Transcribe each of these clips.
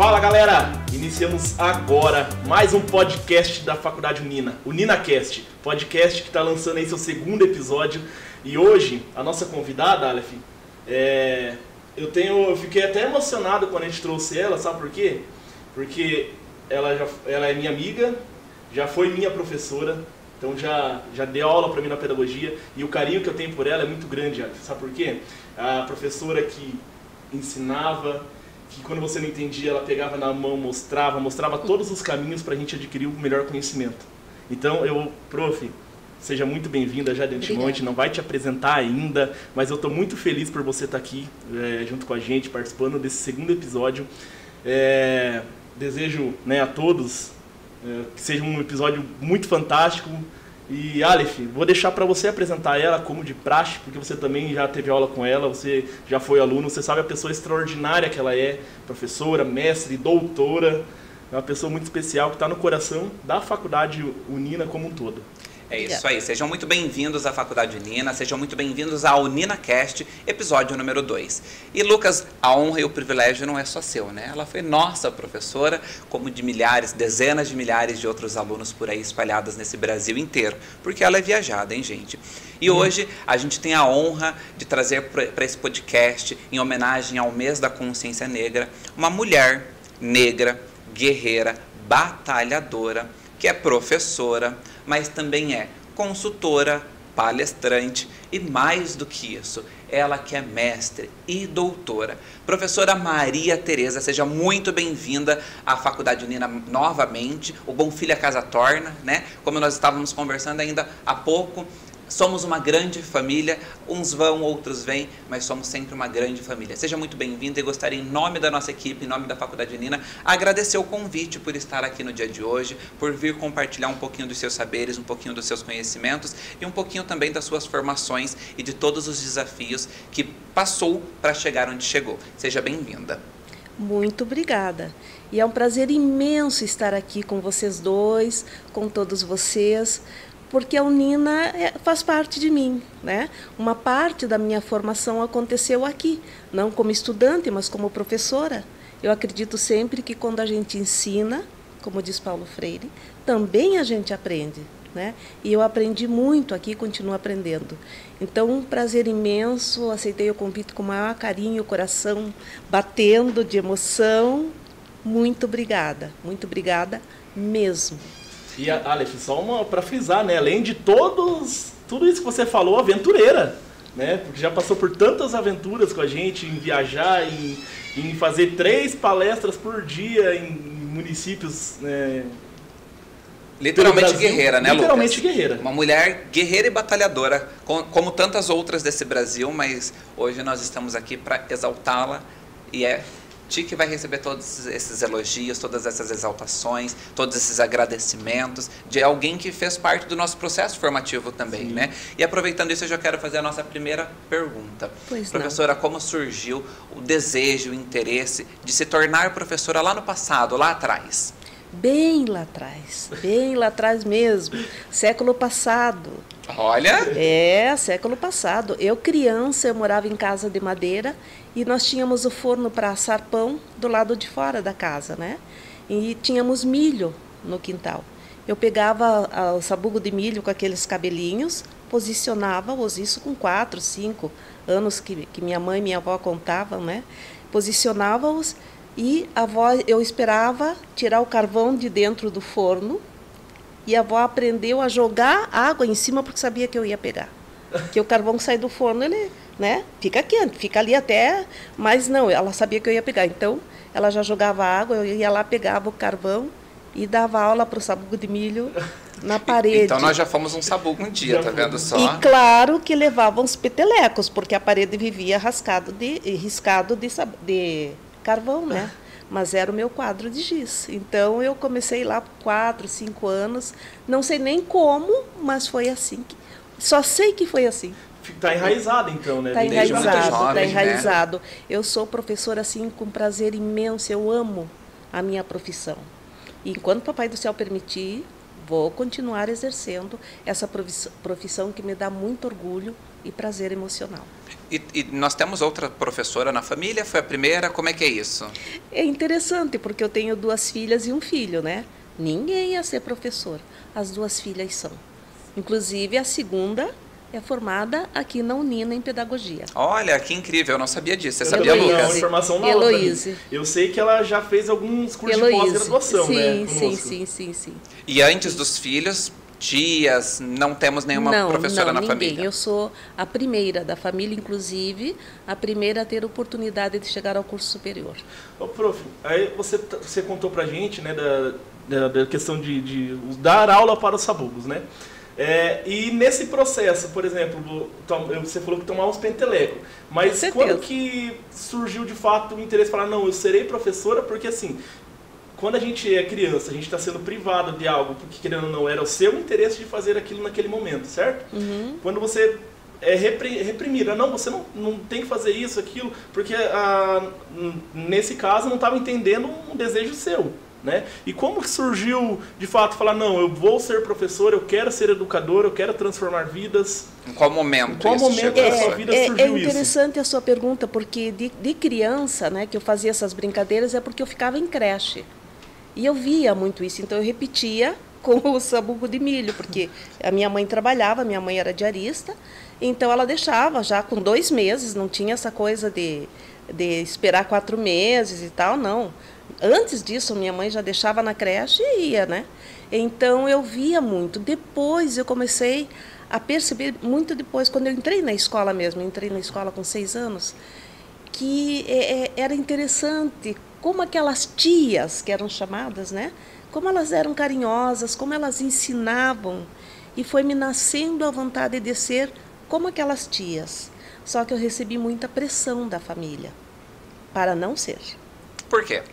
Fala galera, iniciamos agora mais um podcast da Faculdade Unina, o NinaCast, podcast que está lançando aí seu segundo episódio. E hoje, a nossa convidada, Aleph, eu fiquei até emocionado quando a gente trouxe ela, sabe por quê? Porque ela é minha amiga, já foi minha professora, então já deu aula para mim na pedagogia, e o carinho que eu tenho por ela é muito grande, Aleph, sabe por quê? A professora que ensinava, que quando você não entendia, ela pegava na mão, mostrava todos os caminhos para a gente adquirir o melhor conhecimento. Então, prof, seja muito bem-vinda já de antemão, a gente não vai te apresentar ainda, mas eu estou muito feliz por você estar aqui junto com a gente, participando desse segundo episódio. Desejo, a todos que seja um episódio muito fantástico. E Aleph, vou deixar para você apresentar ela como de praxe, porque você também já teve aula com ela, você já foi aluno, você sabe a pessoa extraordinária que ela é, professora, mestre, doutora, é uma pessoa muito especial que está no coração da Faculdade Unina como um todo. É isso aí, sejam muito bem-vindos à Faculdade Unina, sejam muito bem-vindos ao NinaCast, episódio número 2. E Lucas, a honra e o privilégio não é só seu, né? Ela foi nossa professora, como de milhares, dezenas de milhares de outros alunos por aí espalhados nesse Brasil inteiro, porque ela é viajada, hein, gente? E hoje a gente tem a honra de trazer para esse podcast, em homenagem ao mês da consciência negra, uma mulher negra, guerreira, batalhadora, que é professora, mas também é consultora, palestrante e mais do que isso, ela que é mestre e doutora. Professora Maria Tereza, seja muito bem-vinda à Faculdade Unina novamente. O Bom Filho a Casa Torna, né? Como nós estávamos conversando ainda há pouco, somos uma grande família, uns vão, outros vêm, mas somos sempre uma grande família. Seja muito bem-vindo e gostaria, em nome da nossa equipe, em nome da Faculdade Unina, agradecer o convite por estar aqui no dia de hoje, por vir compartilhar um pouquinho dos seus saberes, um pouquinho dos seus conhecimentos e um pouquinho também das suas formações e de todos os desafios que passou para chegar onde chegou. Seja bem-vinda. Muito obrigada. E é um prazer imenso estar aqui com vocês dois, com todos vocês, porque a Unina faz parte de mim, né? Uma parte da minha formação aconteceu aqui, não como estudante, mas como professora. Eu acredito sempre que quando a gente ensina, como diz Paulo Freire, também a gente aprende, né? E eu aprendi muito aqui e continuo aprendendo. Então, um prazer imenso, aceitei o convite com o maior carinho, o coração batendo de emoção. Muito obrigada mesmo. E Aleph, só para frisar, né? Além de tudo isso que você falou, aventureira, né? Porque já passou por tantas aventuras com a gente, em viajar, em fazer 3 palestras por dia em municípios, né? Literalmente guerreira, né, Lucas? Literalmente guerreira. Uma mulher guerreira e batalhadora, como tantas outras desse Brasil, mas hoje nós estamos aqui para exaltá-la e é Ti que vai receber todos esses elogios, todas essas exaltações, todos esses agradecimentos de alguém que fez parte do nosso processo formativo também, né? E aproveitando isso, eu já quero fazer a nossa primeira pergunta. Professora, como surgiu o desejo, o interesse de se tornar professora lá no passado, lá atrás? Bem lá atrás mesmo, século passado. Olha! Século passado. Eu criança, eu morava em casa de madeira e nós tínhamos o forno para assar pão do lado de fora da casa, né? E tínhamos milho no quintal. Eu pegava o sabugo de milho com aqueles cabelinhos, posicionava-os, isso com 4, 5 anos que minha mãe e minha avó contavam, né? Posicionava-os e a avó, eu esperava tirar o carvão de dentro do forno e a avó aprendeu a jogar água em cima porque sabia que eu ia pegar. Que o carvão que sai do forno, ele, né, fica quente, fica ali até, mas não, ela sabia que eu ia pegar. Então, ela já jogava água, eu ia lá, pegava o carvão e dava aula para o sabugo de milho na parede. Então, nós já fomos um sabugo um dia, tá vendo só? E claro que levavam os petelecos, porque a parede vivia riscado de carvão, né? Mas era o meu quadro de giz. Então, eu comecei lá por 4, 5 anos. Não sei nem como, mas foi assim. Só sei que foi assim. Está enraizado, então, né? Está jovem, enraizado. Né? Eu sou professora, assim, com prazer imenso. Eu amo a minha profissão. E enquanto o Papai do Céu permitir, vou continuar exercendo essa profissão que me dá muito orgulho e prazer emocional. E nós temos outra professora na família? Foi a primeira? Como é que é isso? É interessante, porque eu tenho 2 filhas e um filho, né? Ninguém ia ser professor. As 2 filhas são. Inclusive, a segunda é formada aqui na Unina em pedagogia. Olha, que incrível, eu não sabia disso. Você Eu sabia, também não, Lucas? informação nova pra mim. Eu sei que ela já fez alguns cursos de pós-graduação, né? Sim. E antes dos filhos, tias, não temos nenhuma professora na ninguém. família? Eu sou a primeira da família, inclusive, a primeira a ter oportunidade de chegar ao curso superior. Ô, prof, aí você contou pra gente, né, da questão de dar aula para os sabugos, né? E nesse processo, por exemplo, você falou que tomava os pentelecos, mas quando que surgiu de fato o interesse de falar, não, eu serei professora, porque assim, quando a gente é criança, a gente está sendo privado de algo, porque querendo ou não, era o seu interesse de fazer aquilo naquele momento, certo? Uhum. Quando você é reprimida, não, você não tem que fazer isso, aquilo, porque nesse caso não estava entendendo um desejo seu. Né? E como que surgiu, de fato, falar, não, eu vou ser professor, eu quero ser educador, eu quero transformar vidas? Em qual momento da sua vida surgiu isso? É interessante a sua pergunta, porque de criança, né, que eu fazia essas brincadeiras, é porque eu ficava em creche. E eu via muito isso, então eu repetia com o sabugo de milho, porque a minha mãe trabalhava, minha mãe era diarista, então ela deixava já com 2 meses, não tinha essa coisa de esperar 4 meses e tal, não. Antes disso, minha mãe já deixava na creche e ia, né? Então, eu via muito. Depois, eu comecei a perceber, muito depois, quando eu entrei na escola mesmo, entrei na escola com 6 anos, que era interessante como aquelas tias, que eram chamadas, né? Como elas eram carinhosas, como elas ensinavam. E foi me nascendo a vontade de ser como aquelas tias. Só que eu recebi muita pressão da família para não ser. Por quê?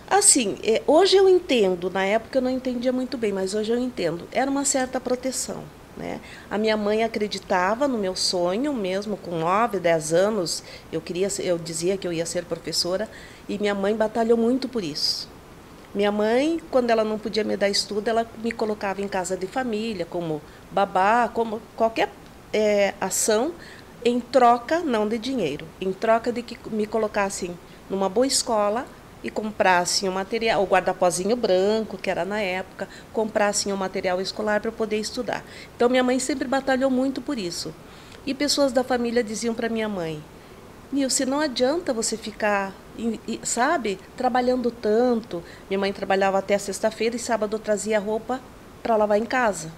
Assim, hoje eu entendo, na época eu não entendia muito bem, mas hoje eu entendo. Era uma certa proteção, né? A minha mãe acreditava no meu sonho, mesmo com 9, 10 anos, eu dizia que eu ia ser professora, e minha mãe batalhou muito por isso. Minha mãe, quando ela não podia me dar estudo, ela me colocava em casa de família, como babá, como qualquer ação, em troca, não de dinheiro, em troca de que me colocassem numa boa escola, e comprassem o material, o guarda-pozinho branco, que era na época, comprassem o material escolar para poder estudar. Então, minha mãe sempre batalhou muito por isso. E pessoas da família diziam para minha mãe, Nilce, não adianta você ficar, sabe, trabalhando tanto. Minha mãe trabalhava até sexta-feira e sábado trazia roupa para lavar em casa.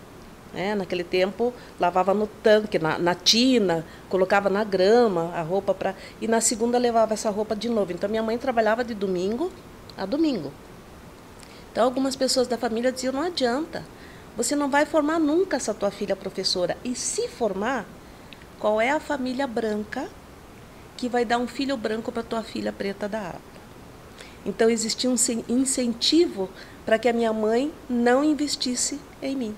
Naquele tempo, lavava no tanque, na tina, colocava na grama a roupa e na segunda levava essa roupa de novo. Então, minha mãe trabalhava de domingo a domingo. Então, algumas pessoas da família diziam, não adianta, você não vai formar nunca essa tua filha professora. E se formar, qual é a família branca que vai dar um filho branco para tua filha preta da APA? Então, existia um incentivo para que a minha mãe não investisse em mim.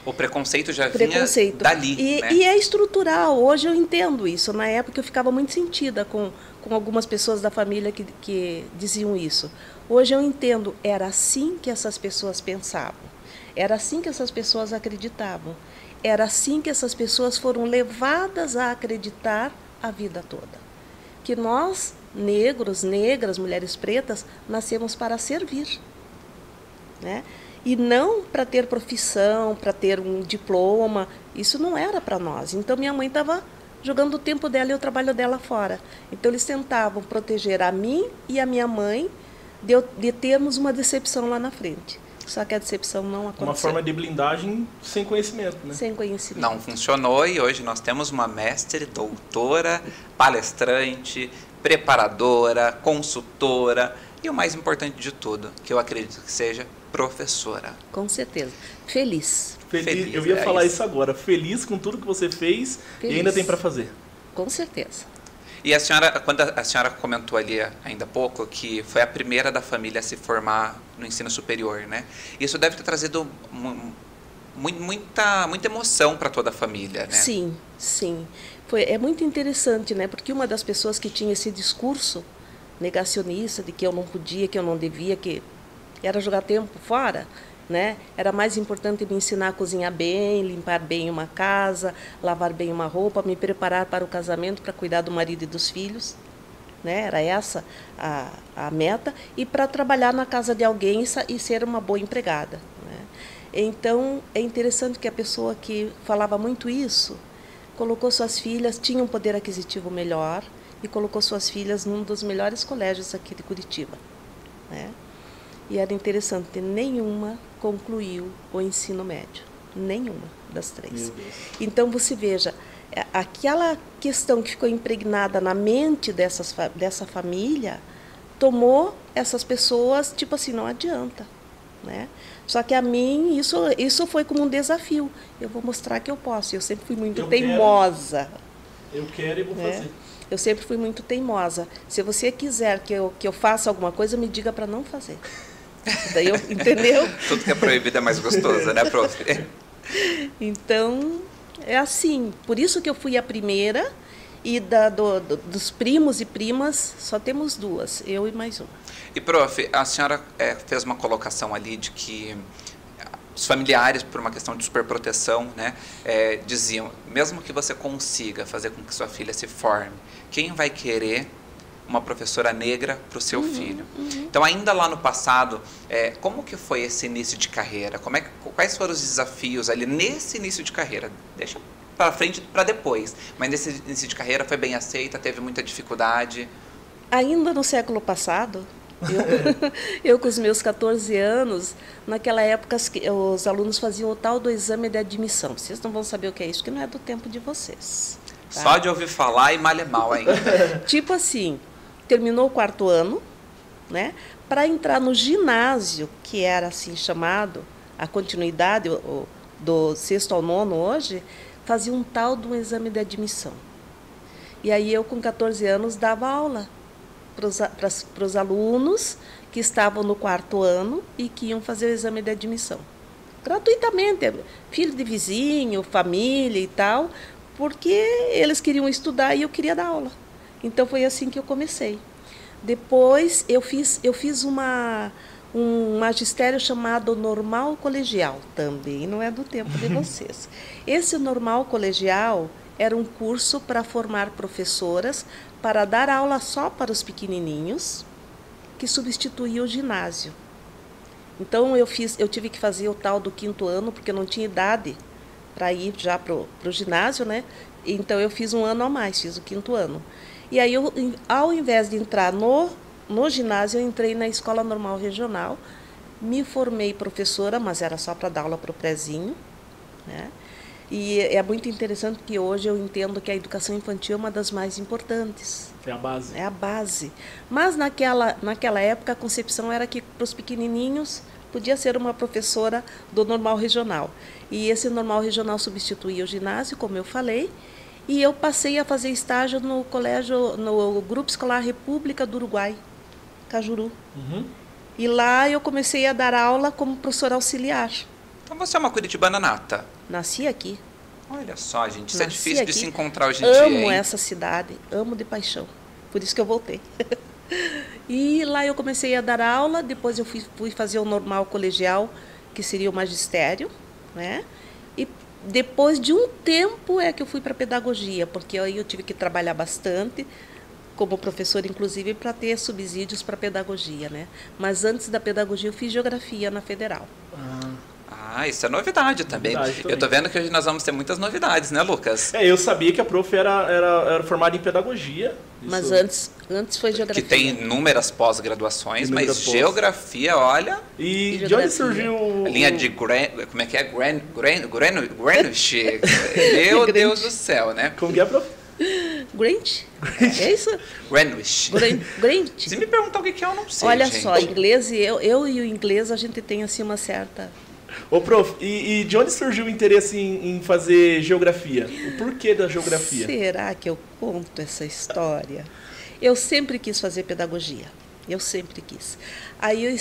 O preconceito já vinha dali, né? E é estrutural, hoje eu entendo isso. Na época eu ficava muito sentida com algumas pessoas da família que diziam isso. Hoje eu entendo, era assim que essas pessoas pensavam. Era assim que essas pessoas acreditavam. Era assim que essas pessoas foram levadas a acreditar a vida toda. Que nós, negros, negras, mulheres pretas, nascemos para servir, né? E não para ter profissão, para ter um diploma, isso não era para nós. Então, minha mãe estava jogando o tempo dela e o trabalho dela fora. Então, eles tentavam proteger a mim e a minha mãe de termos uma decepção lá na frente. Só que a decepção não aconteceu. Uma forma de blindagem sem conhecimento, né? Sem conhecimento. Não funcionou e hoje nós temos uma mestre, doutora, palestrante, preparadora, consultora e o mais importante de tudo, que eu acredito que seja professora. Com certeza. Feliz. Feliz. Eu ia falar isso agora. Feliz com tudo que você fez e ainda tem para fazer. Com certeza. E a senhora, quando a senhora comentou ali ainda há pouco que foi a primeira da família a se formar no ensino superior, né? Isso deve ter trazido muita emoção para toda a família, né? Sim, sim. É muito interessante, né? Porque uma das pessoas que tinha esse discurso negacionista de que eu não podia, que eu não devia, que era jogar tempo fora, né? Era mais importante me ensinar a cozinhar bem, limpar bem uma casa, lavar bem uma roupa, me preparar para o casamento, para cuidar do marido e dos filhos, né? Era essa a meta, e para trabalhar na casa de alguém e ser uma boa empregada, né? Então, é interessante que a pessoa que falava muito isso, colocou suas filhas, tinha um poder aquisitivo melhor, e colocou suas filhas num dos melhores colégios aqui de Curitiba, né? E era interessante, nenhuma concluiu o ensino médio. Nenhuma das 3. Então, você veja, aquela questão que ficou impregnada na mente dessa família, tomou essas pessoas, tipo assim, não adianta, né? Só que a mim, isso foi como um desafio. Eu vou mostrar que eu posso. Eu sempre fui muito teimosa. Eu quero e vou fazer. Eu sempre fui muito teimosa. Se você quiser que eu faça alguma coisa, me diga para não fazer. Daí entendeu? Tudo que é proibido é mais gostoso, né, prof? Então, é assim. Por isso que eu fui a primeira, e dos primos e primas, só temos 2, eu e mais uma. E, prof, a senhora fez uma colocação ali de que os familiares, por uma questão de superproteção, né, diziam, mesmo que você consiga fazer com que sua filha se forme, quem vai querer uma professora negra para o seu filho? Então, ainda lá no passado, como que foi esse início de carreira? Quais foram os desafios ali nesse início de carreira? Deixa para frente, para depois. Mas nesse início de carreira foi bem aceita, teve muita dificuldade? Ainda no século passado, eu com os meus 14 anos, naquela época os alunos faziam o tal do exame de admissão. Vocês não vão saber o que é isso, porque não é do tempo de vocês. Tá? Só de ouvir falar e mal é mal ainda. Tipo assim, terminou o 4º ano, né? Para entrar no ginásio, que era assim chamado, a continuidade do 6º ao 9º hoje, fazia um tal de um exame de admissão. E aí eu, com 14 anos, dava aula para os alunos que estavam no 4º ano e que iam fazer o exame de admissão. Gratuitamente, filho de vizinho, família e tal, porque eles queriam estudar e eu queria dar aula. Então, foi assim que eu comecei. Depois, eu fiz um magistério chamado Normal Colegial, também não é do tempo de vocês. Esse Normal Colegial era um curso para formar professoras para dar aula só para os pequenininhos, que substituía o ginásio. Então, eu tive que fazer o tal do 5º ano, porque eu não tinha idade para ir já para o ginásio, né? Então, eu fiz um ano a mais, fiz o 5º ano. E aí, ao invés de entrar no ginásio, eu entrei na Escola Normal Regional, me formei professora, mas era só para dar aula para o prézinho, né? E é muito interessante que hoje eu entendo que a educação infantil é uma das mais importantes. É a base. É a base. Mas naquela época a concepção era que para os pequenininhos podia ser uma professora do Normal Regional. E esse Normal Regional substituía o ginásio, como eu falei, e eu passei a fazer estágio no Grupo Escolar República do Uruguai, Cajuru. E lá eu comecei a dar aula como professora auxiliar. Então você é uma curitibana nata. Nasci aqui. Olha só, gente, isso é Nasci difícil aqui. de se encontrar hoje em dia, Amo hein? essa cidade, amo de paixão. Por isso que eu voltei. E lá eu comecei a dar aula, depois eu fui fazer o normal colegial, que seria o magistério, né? E depois de um tempo é que eu fui para pedagogia, porque aí eu tive que trabalhar bastante, como professora, inclusive, para ter subsídios para pedagogia, né? Mas antes da pedagogia eu fiz geografia na Federal. Isso é novidade também. Eu tô vendo que hoje nós vamos ter muitas novidades, né, Lucas? Eu sabia que a prof era formada em pedagogia. Mas antes foi geografia. Que tem inúmeras pós-graduações, mas geografia, olha... E de onde surgiu... A linha de como é que é? Greenwich. Meu Deus do céu, né? Como que é, prof? Greenwich? É isso? Greenwich. Greenwich. Se me perguntar o que é, eu não sei, Olha gente. só, inglês, eu e o inglês, a gente tem assim uma certa... Ô, prof, e de onde surgiu o interesse em fazer geografia? O porquê da geografia? Será que eu conto essa história? Eu sempre quis fazer pedagogia. Eu sempre quis. Aí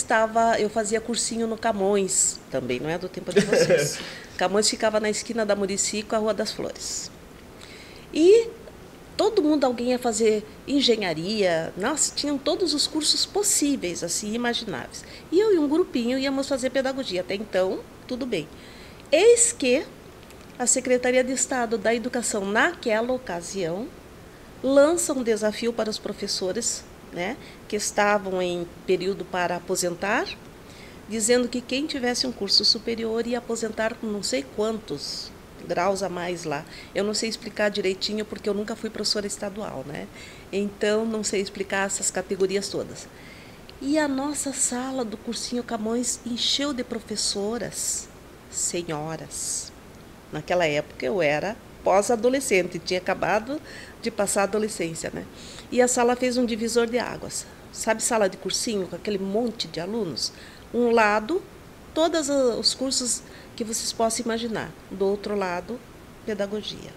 eu fazia cursinho no Camões, também não é do tempo de vocês. Camões ficava na esquina da Muricy com a Rua das Flores. E todo mundo, alguém ia fazer engenharia, nossa, tinham todos os cursos possíveis, assim, imagináveis. E eu e um grupinho íamos fazer pedagogia. Até então, tudo bem. Eis que a Secretaria de Estado da Educação, naquela ocasião, lança um desafio para os professores, né, que estavam em período para aposentar, dizendo que quem tivesse um curso superior ia aposentar com não sei quantos graus a mais lá. Eu não sei explicar direitinho, porque eu nunca fui professora estadual, né? Então, não sei explicar essas categorias todas. E a nossa sala do cursinho Camões encheu de professoras, senhoras. Naquela época eu era pós-adolescente, tinha acabado de passar a adolescência, né? E a sala fez um divisor de águas. Sabe, sala de cursinho, com aquele monte de alunos? Um lado, todos os cursos que vocês possam imaginar. Do outro lado, pedagogia.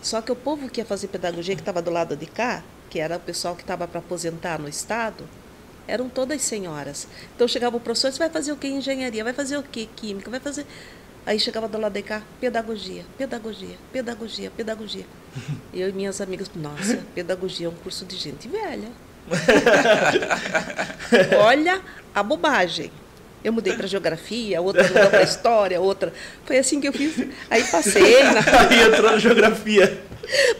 Só que o povo que ia fazer pedagogia, que estava do lado de cá, que era o pessoal que estava para aposentar no Estado, eram todas senhoras. Então chegava o professor, você vai fazer o quê? Engenharia, vai fazer o quê? Química, vai fazer... Aí chegava do lado de cá, pedagogia, pedagogia, pedagogia, pedagogia. Eu e minhas amigas, nossa, pedagogia é um curso de gente velha. Olha a bobagem. Eu mudei para geografia, outra mudou para história, outra... Foi assim que eu fiz. Aí passei na... Aí entrou na geografia.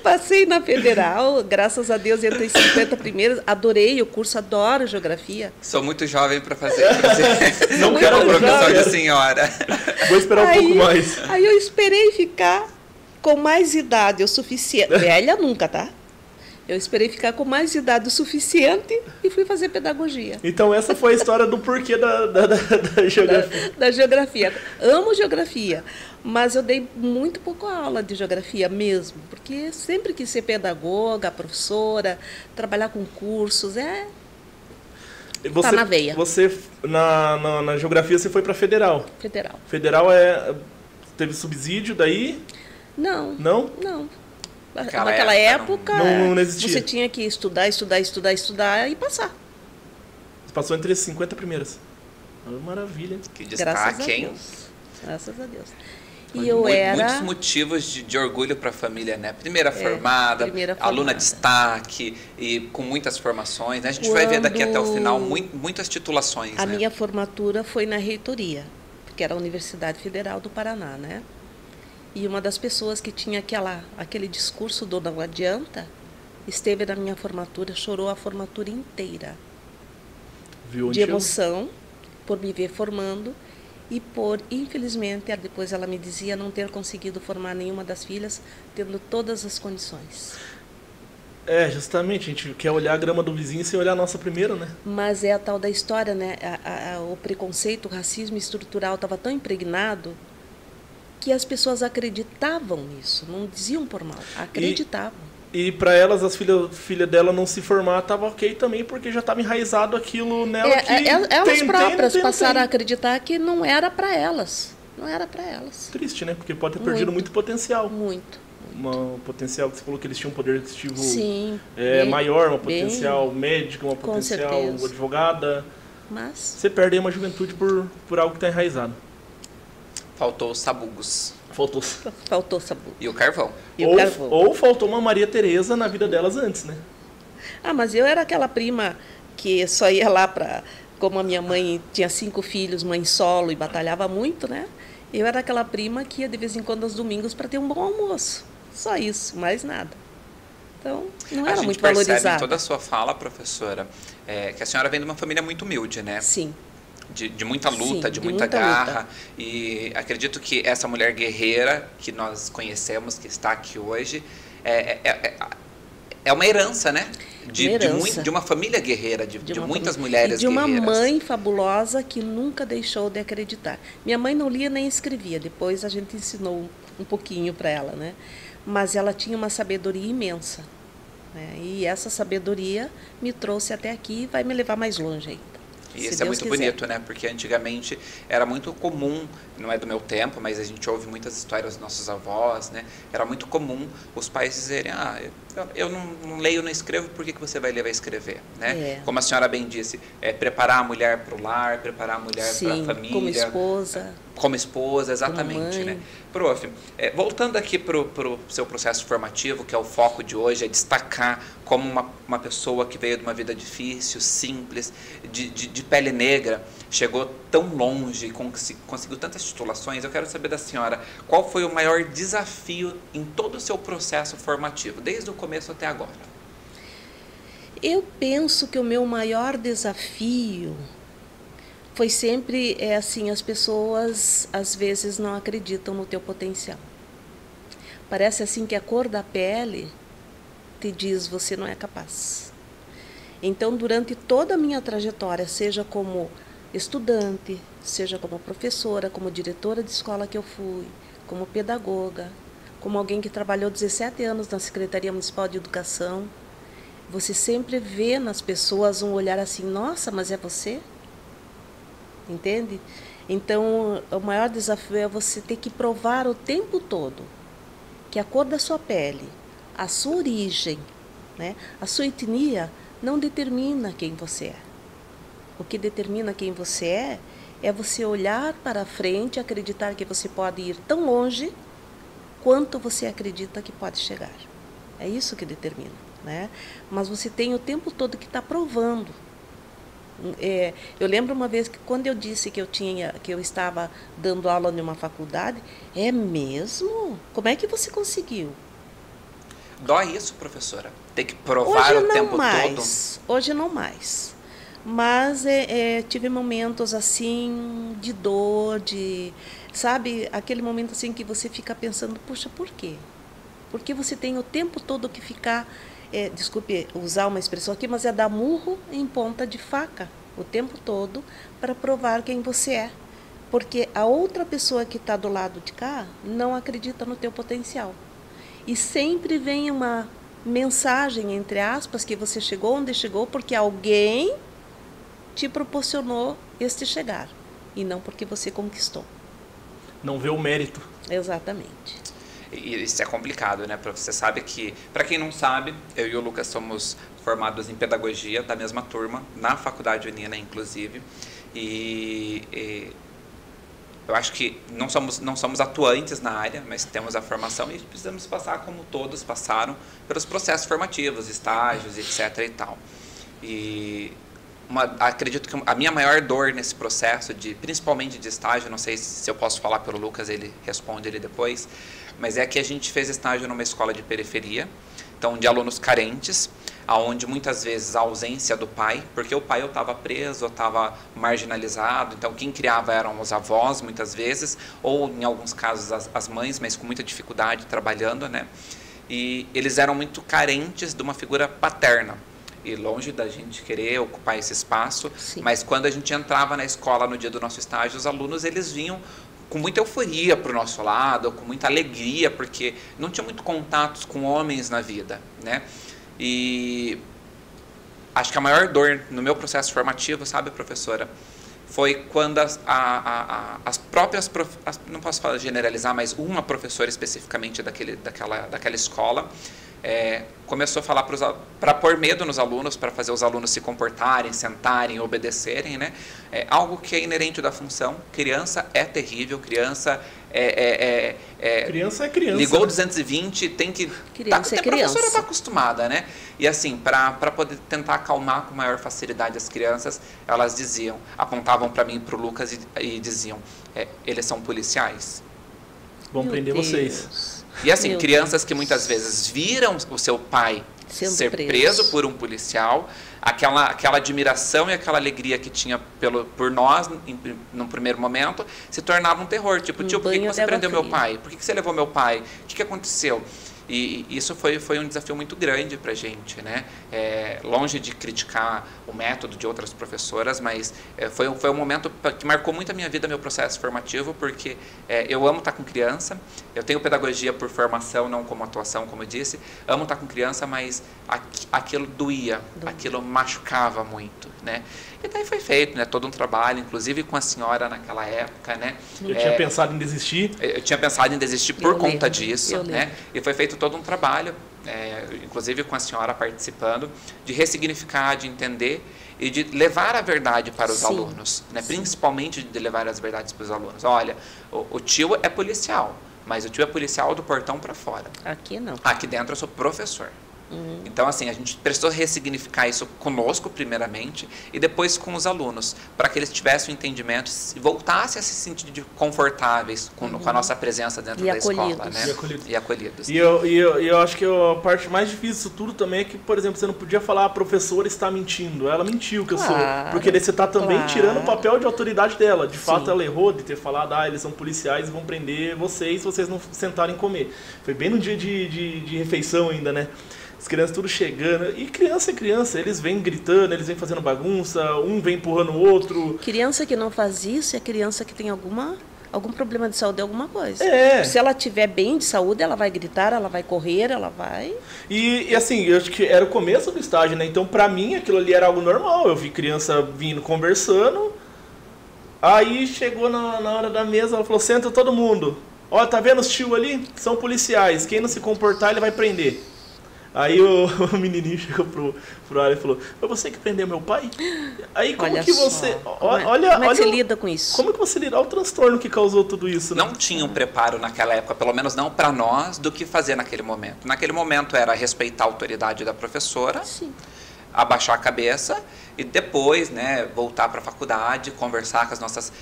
Passei na Federal, graças a Deus, entre os 50 primeiros. Adorei o curso, adoro geografia. Sou muito jovem para fazer. Não Muito quero professor jovem. de senhora. Vou esperar um pouco mais. Aí eu esperei ficar com mais idade o suficiente. Velha nunca, tá? Eu esperei ficar com mais idade o suficiente e fui fazer pedagogia. Então essa foi a história do porquê da geografia. Da geografia. Amo geografia, mas eu dei muito pouco aula de geografia mesmo, porque sempre quis ser pedagoga, professora, trabalhar com cursos, Você, tá na veia. Você, na geografia, você foi para Federal. Federal. Federal teve subsídio daí? Não. Não? Não. Naquela Naquela época, época, não existia. você tinha que estudar e passar. Você passou entre as 50 primeiras. Maravilha. Que Graças a destaque, hein? Deus. Graças a Deus. Mas E eu muitos era... motivos de orgulho para a família, né? Primeira formada, aluna de destaque e com muitas formações, né? A gente vai ver daqui até o final muitas titulações, A né? minha formatura foi na reitoria, porque era a Universidade Federal do Paraná, né? E uma das pessoas que tinha aquele discurso do não adianta, esteve na minha formatura, chorou a formatura inteira. Viu De emoção, por me ver formando e por, infelizmente, depois ela me dizia não ter conseguido formar nenhuma das filhas, tendo todas as condições. Justamente, a gente quer olhar a grama do vizinho sem olhar a nossa primeiro, né? Mas é a tal da história, né? O preconceito, o racismo estrutural estava tão impregnado que as pessoas acreditavam nisso, não diziam por mal, acreditavam. E para elas, as filhas dela não se formar, estava ok também, porque já estava enraizado aquilo nela elas próprias passaram a acreditar que não era para elas. Não era para elas. Triste, né? Porque pode ter perdido muito potencial. Muito. Um potencial que você falou que eles tinham um poder aquisitivo bem, maior, um potencial médico, uma potencial advogada. Mas você perde aí uma juventude por algo que está enraizado. Faltou os sabugos. Faltou sabugo. E o carvão. Ou faltou uma Maria Tereza na vida delas antes, né? Mas eu era aquela prima que só ia lá para... Como a minha mãe tinha 5 filhos, mãe solo, e batalhava muito, né? Eu era aquela prima que ia de vez em quando aos domingos para ter um bom almoço. Só isso, mais nada. Então, não era muito valorizado. A gente percebe em toda a sua fala, professora, que a senhora vem de uma família muito humilde, né? Sim. De muita luta, Sim, de muita garra. E acredito que essa mulher guerreira que nós conhecemos, que está aqui hoje, é uma herança, né? De uma família guerreira, de muitas mulheres guerreiras. E de uma mãe fabulosa que nunca deixou de acreditar. Minha mãe não lia nem escrevia, depois a gente ensinou um pouquinho para ela, né? Mas ela tinha uma sabedoria imensa, né? E essa sabedoria me trouxe até aqui e vai me levar mais longe ainda. E isso é muito bonito, né? Porque antigamente era muito comum, não é do meu tempo, mas a gente ouve muitas histórias dos nossos avós, né? Era muito comum os pais dizerem, eu não leio, não escrevo, por que você vai ler e vai escrever, né? Como a senhora bem disse, preparar a mulher para o lar, preparar a mulher para a família. como esposa. Como esposa, exatamente, né? Prof, voltando aqui para o seu processo formativo, que é o foco de hoje, é destacar como uma pessoa que veio de uma vida difícil, simples, de pele negra, chegou tão longe e conseguiu tantas titulações. Eu quero saber da senhora, qual foi o maior desafio em todo o seu processo formativo, desde o começo até agora? Eu penso que o meu maior desafio foi sempre assim, as pessoas às vezes não acreditam no teu potencial. Parece assim que a cor da pele te diz você não é capaz. Então, durante toda a minha trajetória, seja como estudante, seja como professora, como diretora de escola que eu fui, como pedagoga, como alguém que trabalhou 17 anos na Secretaria Municipal de Educação, você sempre vê nas pessoas um olhar assim, nossa, mas é você? Entende? Então, o maior desafio é você ter que provar o tempo todo que a cor da sua pele, a sua origem, né, a sua etnia não determina quem você é. O que determina quem você é você olhar para frente e acreditar que você pode ir tão longe quanto você acredita que pode chegar. É isso que determina, né? Mas você tem o tempo todo que está provando. Eu lembro uma vez que quando eu disse que eu estava dando aula em uma faculdade, é mesmo? Como é que você conseguiu? Dói isso, professora? Ter que provar o tempo todo? Hoje não mais. Mas tive momentos assim de dor, sabe, aquele momento assim que você fica pensando, puxa, por quê? Porque você tem o tempo todo que ficar, desculpe usar uma expressão aqui, mas é dar murro em ponta de faca o tempo todo para provar quem você é. Porque a outra pessoa que está do lado de cá não acredita no teu potencial. E sempre vem uma mensagem, entre aspas, que você chegou onde chegou porque alguém te proporcionou este chegar. E não porque você conquistou. Não vê o mérito. Exatamente. E isso é complicado, né? Você sabe que, para quem não sabe, eu e o Lucas somos formados em pedagogia, da mesma turma, na Faculdade Unina, inclusive. E eu acho que não somos atuantes na área, mas temos a formação e precisamos passar, como todos passaram, pelos processos formativos, estágios, etc. e tal. E acredito que a minha maior dor nesse processo, principalmente de estágio, não sei se eu posso falar pelo Lucas, ele responde ele depois, mas é que a gente fez estágio numa escola de periferia, então de alunos carentes, onde muitas vezes a ausência do pai, porque o pai eu estava preso, eu estava marginalizado, então quem criava eram os avós muitas vezes, ou em alguns casos as mães, mas com muita dificuldade trabalhando, né? E eles eram muito carentes de uma figura paterna. E longe da gente querer ocupar esse espaço, sim, mas quando a gente entrava na escola no dia do nosso estágio, os alunos eles vinham com muita euforia para o nosso lado, com muita alegria, porque não tinha muito contatos com homens na vida, né? E acho que a maior dor no meu processo formativo, sabe, professora, foi quando as próprias, não posso falar generalizar, mas uma professora especificamente daquela escola, começou a falar para pôr medo nos alunos, para fazer os alunos se comportarem, sentarem, obedecerem, né? Algo que é inerente da função. Criança é terrível, criança criança é criança. Ligou 220, tem que... Criança a professora está acostumada, né? E assim, para poder tentar acalmar com maior facilidade as crianças, elas apontavam para mim e para o Lucas e diziam, eles são policiais. Vão prender vocês. E assim, crianças que muitas vezes viram o seu pai ser preso por um policial, aquela admiração e aquela alegria que tinha por nós, num primeiro momento, se tornava um terror. Tipo, tio, por que você prendeu meu pai? Por que você levou meu pai? O que aconteceu? E isso foi um desafio muito grande para a gente, né? Longe de criticar o método de outras professoras, mas foi um momento que marcou muito a minha vida, meu processo formativo, porque eu amo estar com criança, eu tenho pedagogia por formação, não como atuação, como eu disse, amo estar com criança, mas aquilo doía, aquilo machucava muito, né? E daí foi feito, né, todo um trabalho, inclusive com a senhora naquela época, né? Eu tinha pensado em desistir. Eu tinha pensado em desistir por conta disso, né? E foi feito todo um trabalho, inclusive com a senhora participando, de ressignificar, de entender e de levar a verdade para os Sim, alunos, né? sim. Principalmente de levar as verdades para os alunos. Olha, o tio é policial, mas o tio é policial do portão para fora. Aqui não. Aqui dentro eu sou professor. Então, assim, a gente precisou ressignificar isso conosco, primeiramente, e depois com os alunos, para que eles tivessem o entendimento e voltassem a se sentir confortáveis com a nossa presença dentro da escola, né? E acolhidos. E eu acho que a parte mais difícil disso tudo também é que, por exemplo, você não podia falar a professora está mentindo. Ela mentiu que eu sou. Porque daí você está também tirando o papel de autoridade dela. De fato, ela errou de ter falado, eles são policiais e vão prender vocês se vocês não sentarem comer. Foi bem no dia de refeição ainda, né? As crianças tudo chegando. E criança é criança, eles vêm gritando, eles vêm fazendo bagunça, um vem empurrando o outro. Criança que não faz isso é criança que tem algum problema de saúde, alguma coisa. É. Se ela estiver bem de saúde, ela vai gritar, ela vai correr, ela vai... E assim, eu acho que era o começo do estágio, né? Então, pra mim, aquilo ali era algo normal. Eu vi criança vindo conversando. Aí chegou na hora da mesa, ela falou, senta todo mundo. Ó, tá vendo os tio ali? São policiais. Quem não se comportar, ele vai prender. Aí o menininho chegou pro Ari e falou, foi você que prendeu meu pai? Aí como Olha que só, você... como é que você lida com isso? Como que você lida? Olha o transtorno que causou tudo isso, né? Não tinha um preparo naquela época, pelo menos não para nós, do que fazer naquele momento. Naquele momento era respeitar a autoridade da professora, Sim. abaixar a cabeça e depois, né, voltar para a faculdade, conversar com as nossas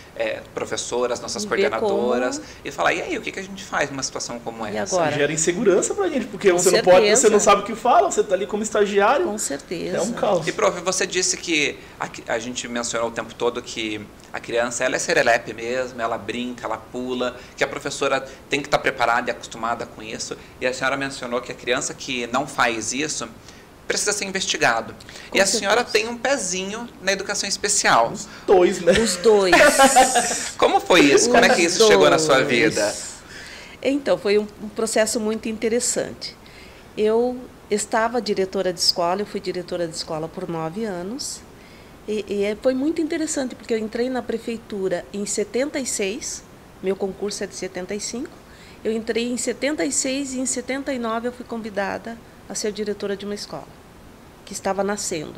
professoras, nossas coordenadoras e falar, e aí, o que a gente faz numa situação como essa? Agora? Gera insegurança pra gente, porque Com você não certeza. pode, você não sabe o que fala, você tá ali como estagiário. Com certeza. É um caos. E, prof, você disse que a gente mencionou o tempo todo que a criança ela é serelepe mesmo, ela brinca, ela pula, que a professora tem que estar preparada e acostumada com isso. E a senhora mencionou que a criança que não faz isso precisa ser investigado. Com e a certeza. senhora tem um pezinho na educação especial. Os dois, né? Os dois. Como foi isso? Como é que isso chegou na sua vida? Então, foi um processo muito interessante. Eu estava diretora de escola, eu fui diretora de escola por 9 anos. E foi muito interessante, porque eu entrei na prefeitura em 76, meu concurso é de 75. Eu entrei em 76 e em 79 eu fui convidada a ser diretora de uma escola, que estava nascendo.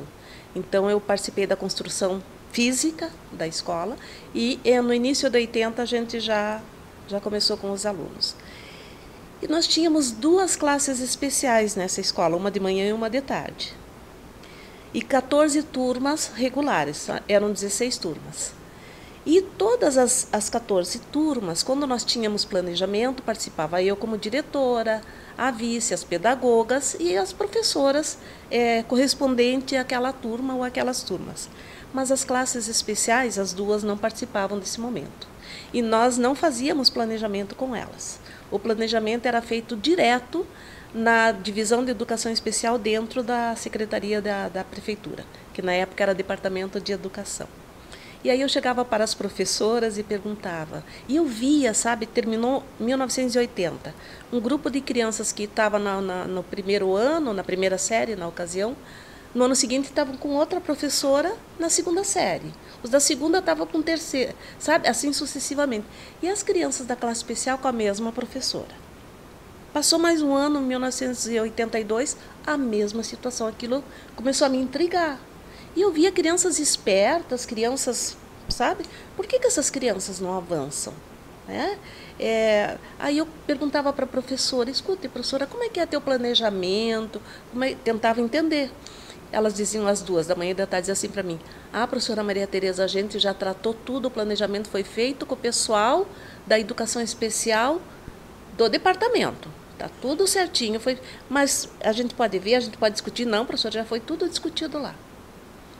Então, eu participei da construção física da escola e no início de 80 a gente já começou com os alunos. E nós tínhamos 2 classes especiais nessa escola, uma de manhã e uma de tarde. E 14 turmas regulares, eram 16 turmas. E todas as 14 turmas, quando nós tínhamos planejamento, participava eu como diretora, a vice, as pedagogas e as professoras correspondente àquela turma ou àquelas turmas. Mas as classes especiais, as 2 não participavam desse momento. E nós não fazíamos planejamento com elas. O planejamento era feito direto na divisão de educação especial dentro da secretaria da prefeitura, que na época era departamento de educação. E aí eu chegava para as professoras e perguntava. E eu via, sabe, terminou 1980, um grupo de crianças que estava no primeiro ano, na primeira série, na ocasião, no ano seguinte estavam com outra professora na segunda série. Os da segunda estavam com terceira, sabe, assim sucessivamente. E as crianças da classe especial com a mesma professora. Passou mais um ano, 1982, a mesma situação. Aquilo começou a me intrigar. E eu via crianças espertas, crianças, sabe? Por que essas crianças não avançam? Aí eu perguntava para a professora, escute, professora, como é que é teu planejamento? Tentava entender. Elas diziam as 2, da manhã e da tarde, diziam assim para mim, professora Maria Tereza, a gente já tratou tudo, o planejamento foi feito com o pessoal da educação especial do departamento. Está tudo certinho, mas a gente pode ver, a gente pode discutir. Não, professora, já foi tudo discutido lá.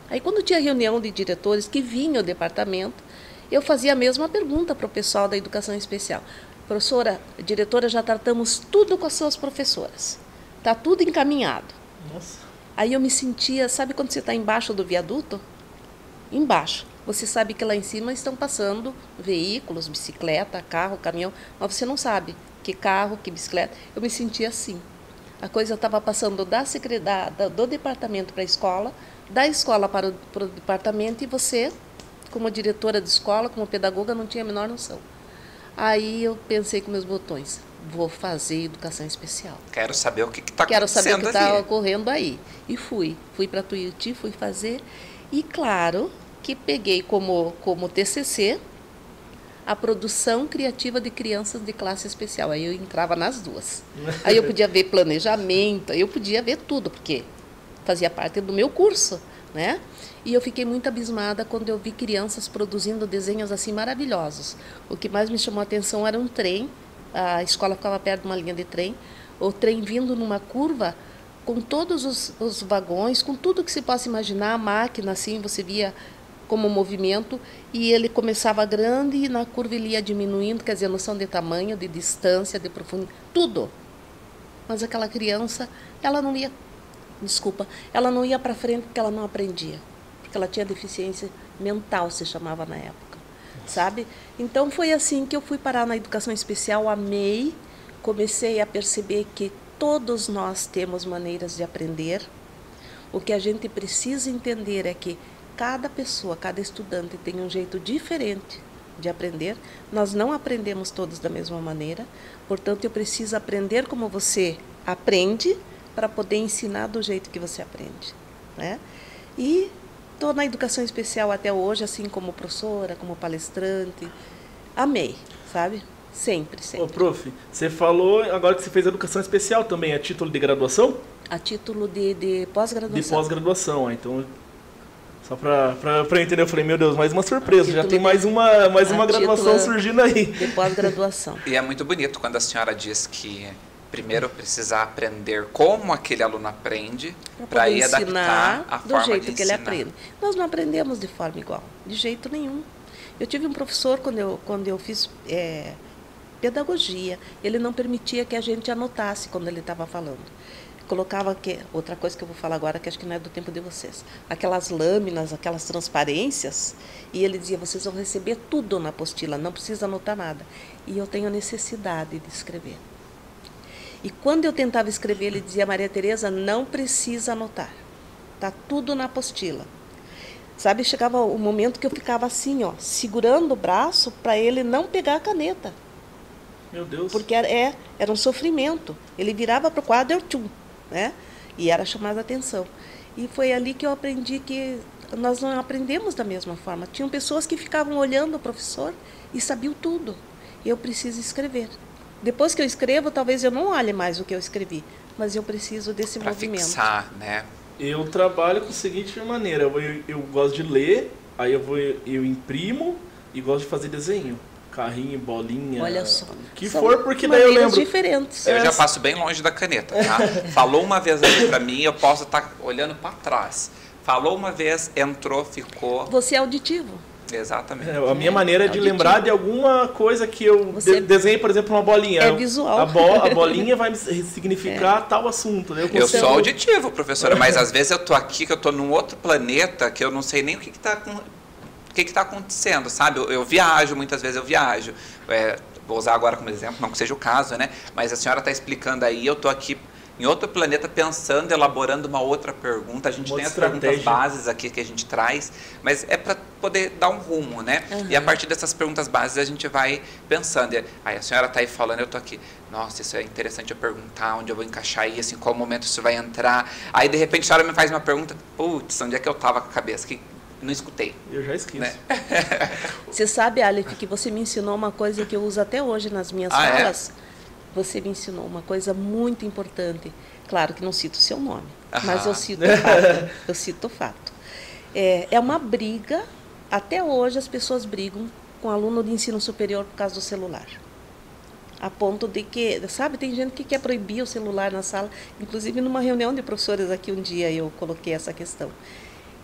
Aí, quando tinha reunião de diretores que vinham ao departamento, eu fazia a mesma pergunta para o pessoal da educação especial. Professora, diretora, já tratamos tudo com as suas professoras. Está tudo encaminhado. Nossa. Aí eu me sentia, sabe quando você está embaixo do viaduto? Embaixo. Você sabe que lá em cima estão passando veículos, bicicleta, carro, caminhão, mas você não sabe que carro, que bicicleta. Eu me sentia assim. A coisa estava passando do departamento para a escola, da escola para o departamento, e você, como diretora de escola, como pedagoga, não tinha a menor noção. Aí eu pensei com meus botões, vou fazer educação especial. Quero saber o que está acontecendo. Quero saber o que está ocorrendo aí. E fui para Tuiuti, fui fazer. E claro que peguei como TCC a produção criativa de crianças de classe especial. Aí eu entrava nas duas. Aí eu podia ver planejamento, aí eu podia ver tudo, porque fazia parte do meu curso, né? E eu fiquei muito abismada quando eu vi crianças produzindo desenhos assim maravilhosos. O que mais me chamou a atenção era um trem, a escola ficava perto de uma linha de trem, o trem vindo numa curva com todos os vagões, com tudo que se possa imaginar, a máquina assim, você via como movimento, e ele começava grande e na curva ele ia diminuindo, quer dizer, noção de tamanho, de distância, de profundidade, tudo. Mas aquela criança, ela não ia para frente porque ela não aprendia, porque ela tinha deficiência mental, se chamava na época, sabe? Então foi assim que eu fui parar na educação especial, amei, comecei a perceber que todos nós temos maneiras de aprender. O que a gente precisa entender é que cada pessoa, cada estudante tem um jeito diferente de aprender. Nós não aprendemos todos da mesma maneira, portanto eu preciso aprender como você aprende para poder ensinar do jeito que você aprende, né? E estou na educação especial até hoje, assim como professora, como palestrante. Amei, sabe? Sempre, sempre. Ô, prof, você falou agora que você fez educação especial também, a título de graduação? A título de pós-graduação. De pós-graduação, então... Só pra eu entender, eu falei, meu Deus, mais uma surpresa, já tem mais uma graduação surgindo aí. De pós-graduação. E é muito bonito quando a senhora diz que primeiro precisa aprender como aquele aluno aprende, para ir adaptar a forma do jeito de que ensinar. ele aprende. Nós não aprendemos de forma igual, de jeito nenhum. Eu tive um professor, quando eu fiz pedagogia, ele não permitia que a gente anotasse quando ele estava falando. Colocava outra coisa que eu vou falar agora, que acho que não é do tempo de vocês, aquelas lâminas, aquelas transparências, e ele dizia, vocês vão receber tudo na apostila, não precisa anotar nada. E eu tenho a necessidade de escrever. E quando eu tentava escrever, ele dizia, Maria Tereza, não precisa anotar, está tudo na apostila. Sabe, chegava o momento que eu ficava assim, ó, segurando o braço para ele não pegar a caneta. Meu Deus. Porque era um sofrimento. Ele virava para o quadro, eu tchum, né? E era chamada a atenção. E foi ali que eu aprendi que nós não aprendemos da mesma forma. Tinham pessoas que ficavam olhando o professor e sabiam tudo. Eu preciso escrever. Depois que eu escrevo, talvez eu não olhe mais o que eu escrevi, mas eu preciso desse movimento. Para fixar, né? Eu trabalho com a seguinte maneira, eu gosto de ler, aí eu imprimo e gosto de fazer desenho. Carrinho, bolinha, olha só, o que for, porque daí eu lembro. Diferentes. Eu já passo bem longe da caneta, tá? Falou uma vez ali pra mim, eu posso estar olhando para trás. Falou uma vez, entrou, ficou. Você é auditivo. Exatamente. A minha maneira é de lembrar de alguma coisa que eu desenhei, por exemplo, uma bolinha. É visual. A bolinha vai significar tal assunto. Né? Eu sou auditivo, professora, mas às vezes eu tô aqui, que eu tô num outro planeta, que eu não sei nem o que está acontecendo, sabe? Eu viajo, muitas vezes eu viajo. Vou usar agora como exemplo, não que seja o caso, né? Mas a senhora está explicando aí, eu estou aqui em outro planeta pensando, elaborando uma outra pergunta. A gente tem as perguntas bases aqui que a gente traz, mas é para poder dar um rumo, né? Uhum. E a partir dessas perguntas bases a gente vai pensando. Aí a senhora está aí falando, eu estou aqui, nossa, isso é interessante eu perguntar, onde eu vou encaixar isso, em qual momento isso vai entrar. Aí de repente a senhora me faz uma pergunta, putz, onde é que eu estava com a cabeça? Não escutei. Eu já esqueço. Né? Você sabe, Aleph, que você me ensinou uma coisa que eu uso até hoje nas minhas falas? Você me ensinou uma coisa muito importante. Claro que não cito o seu nome, mas eu cito o fato. Eu cito o fato. É uma briga, até hoje as pessoas brigam com aluno de ensino superior por causa do celular. A ponto de que, sabe, tem gente que quer proibir o celular na sala. Inclusive, numa reunião de professores aqui um dia eu coloquei essa questão.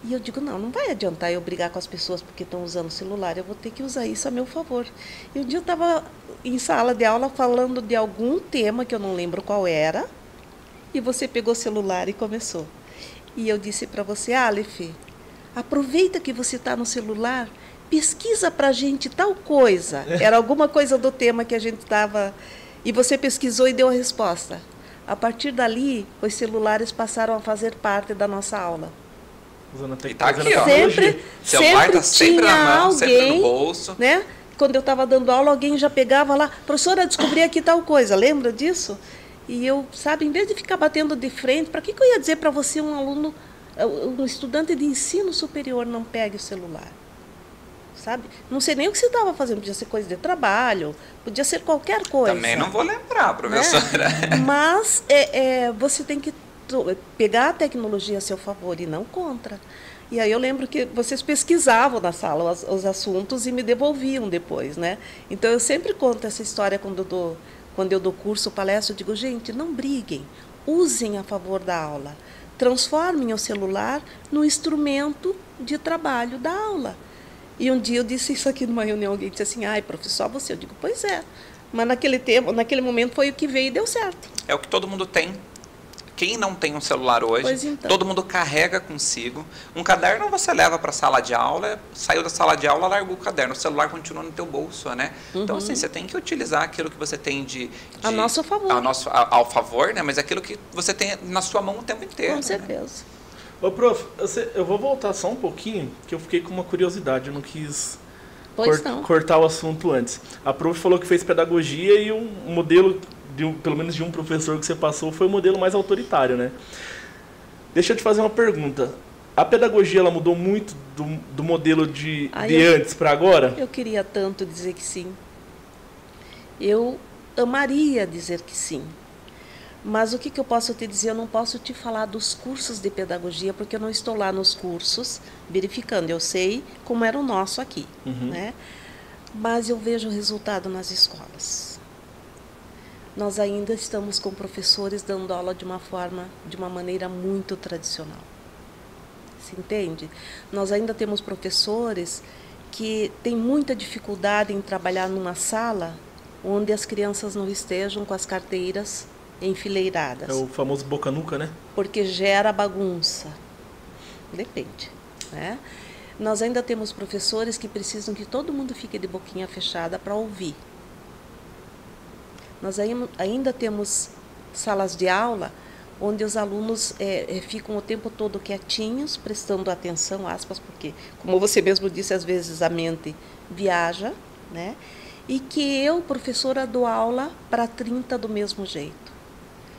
E eu digo, não vai adiantar eu brigar com as pessoas porque estão usando o celular, eu vou ter que usar isso a meu favor. E um dia eu estava em sala de aula falando de algum tema que eu não lembro qual era, e você pegou o celular e começou. E eu disse para você, Aleph, aproveita que você está no celular, pesquisa para a gente tal coisa. Era alguma coisa do tema que a gente estava... E você pesquisou e deu a resposta. A partir dali, os celulares passaram a fazer parte da nossa aula. E tá aqui, ó. Sempre tá sempre na mão, alguém, sempre no bolso. Né? Quando eu estava dando aula, alguém já pegava lá, professora, descobri aqui tal coisa, lembra disso? E eu, sabe, em vez de ficar batendo de frente, para que eu ia dizer para você, um aluno um estudante de ensino superior não pegue o celular. Sabe? Não sei nem o que você estava fazendo, podia ser coisa de trabalho, podia ser qualquer coisa. Também não vou lembrar, professora. Né? Mas você tem que pegar a tecnologia a seu favor e não contra. E aí eu lembro que vocês pesquisavam na sala os assuntos e me devolviam depois, né? Então eu sempre conto essa história quando eu dou curso, palestra, eu digo, gente, não briguem, usem a favor da aula, transformem o celular no instrumento de trabalho da aula. E um dia eu disse isso aqui numa reunião, alguém disse assim, ai, professor, você? Eu digo, pois é. Mas naquele momento foi o que veio e deu certo. É o que todo mundo tem. Quem não tem um celular hoje, então, todo mundo carrega consigo. Um caderno você leva para a sala de aula, saiu da sala de aula, largou o caderno. O celular continua no teu bolso, né? Então, assim, você tem que utilizar aquilo que você tem a nosso favor. Ao favor, né? Mas aquilo que você tem na sua mão o tempo inteiro. Com certeza. Né? Ô, prof, eu vou voltar só um pouquinho, que eu fiquei com uma curiosidade, eu não quis cortar o assunto antes. A prof falou que fez pedagogia e um modelo, pelo menos de um professor que você passou, foi o modelo mais autoritário, né? Deixa eu te fazer uma pergunta. A pedagogia, ela mudou muito do modelo de antes para agora? Eu queria tanto dizer que sim. Eu amaria dizer que sim. Mas o que eu posso te dizer? Eu não posso te falar dos cursos de pedagogia, porque eu não estou lá nos cursos verificando. Eu sei como era o nosso aqui, né? Mas eu vejo o resultado nas escolas. Nós ainda estamos com professores dando aula de uma maneira muito tradicional. Se entende? Nós ainda temos professores que têm muita dificuldade em trabalhar numa sala onde as crianças não estejam com as carteiras enfileiradas. É o famoso boca-nuca, né? Porque gera bagunça. Depende, né? Nós ainda temos professores que precisam que todo mundo fique de boquinha fechada para ouvir. Nós ainda temos salas de aula onde os alunos ficam o tempo todo quietinhos, prestando atenção, aspas, porque, como você mesmo disse, às vezes a mente viaja, né? E que eu, professora, dou aula para 30 do mesmo jeito.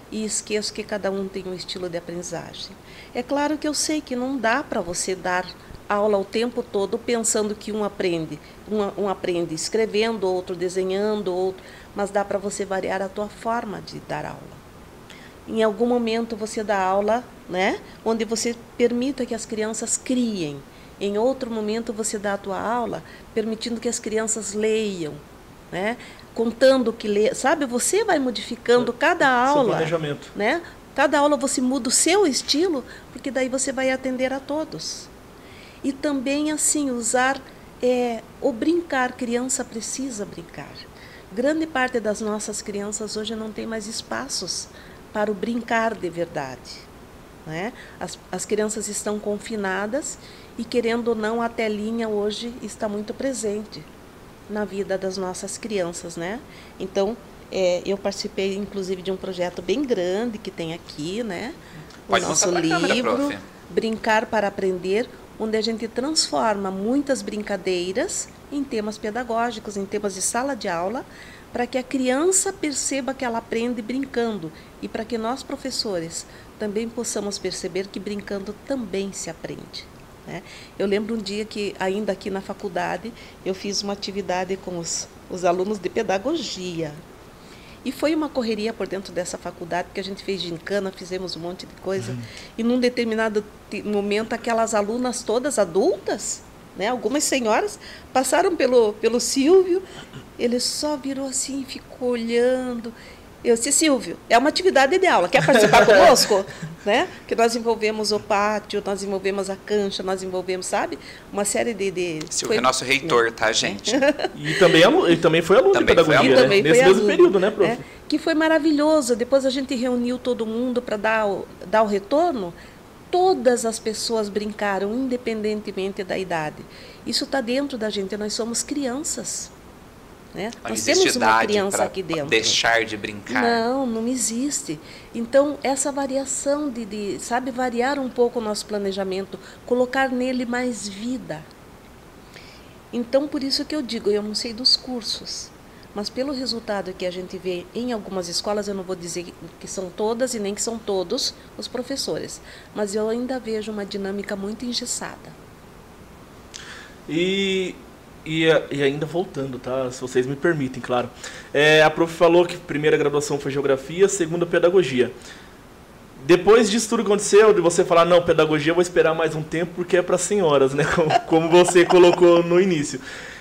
E esqueço que cada um tem um estilo de aprendizagem. É claro que eu sei que não dá para você dar aula o tempo todo pensando que um aprende escrevendo, outro desenhando, mas dá para você variar a tua forma de dar aula. Em algum momento você dá aula, né, onde você permita que as crianças criem. Em outro momento você dá a tua aula permitindo que as crianças leiam, né? Contando que lê, sabe? Você vai modificando cada aula. Seu planejamento. Né? Cada aula você muda o seu estilo, porque daí você vai atender a todos. E também, assim, usar o brincar. Criança precisa brincar. Grande parte das nossas crianças hoje não tem mais espaços para o brincar de verdade. Né? As crianças estão confinadas e, querendo ou não, a telinha hoje está muito presente na vida das nossas crianças, né? Então, eu participei, inclusive, de um projeto bem grande que tem aqui, né? Pode o nosso livro, Brincar para Aprender, onde a gente transforma muitas brincadeiras em temas pedagógicos, em temas de sala de aula, para que a criança perceba que ela aprende brincando e para que nós, professores, também possamos perceber que brincando também se aprende. Né? Eu lembro um dia que, ainda aqui na faculdade, eu fiz uma atividade com os alunos de pedagogia. E foi uma correria por dentro dessa faculdade, porque a gente fez gincana, fizemos um monte de coisa. E num determinado momento, aquelas alunas todas adultas, né, algumas senhoras, passaram pelo Silvio, ele só virou assim, ficou olhando. Eu disse, Silvio, é uma atividade de aula, quer participar conosco? Né? Que nós envolvemos o pátio, nós envolvemos a cancha, nós envolvemos, sabe? Uma série de... Silvio é nosso reitor, tá, gente? E ele também foi aluno de pedagogia, né? Nesse mesmo período, né, prof? Que foi maravilhoso. Depois a gente reuniu todo mundo para dar o retorno. Todas as pessoas brincaram, independentemente da idade. Isso está dentro da gente, nós somos crianças. Né? Nós temos uma criança aqui dentro. Deixar de brincar. Não existe. Então, essa variação sabe, variar um pouco o nosso planejamento, colocar nele mais vida. Então, por isso que eu digo, eu não sei dos cursos, Mas pelo resultado que a gente vê em algumas escolas, eu não vou dizer que são todas e nem que são todos os professores, mas eu ainda vejo uma dinâmica muito engessada. E ainda voltando, tá? Se vocês me permitem, claro. A prof falou que primeira graduação foi geografia, segunda pedagogia. Depois disso tudo que aconteceu, de você falar, não, pedagogia eu vou esperar mais um tempo porque é para senhoras, né? Como você colocou no início.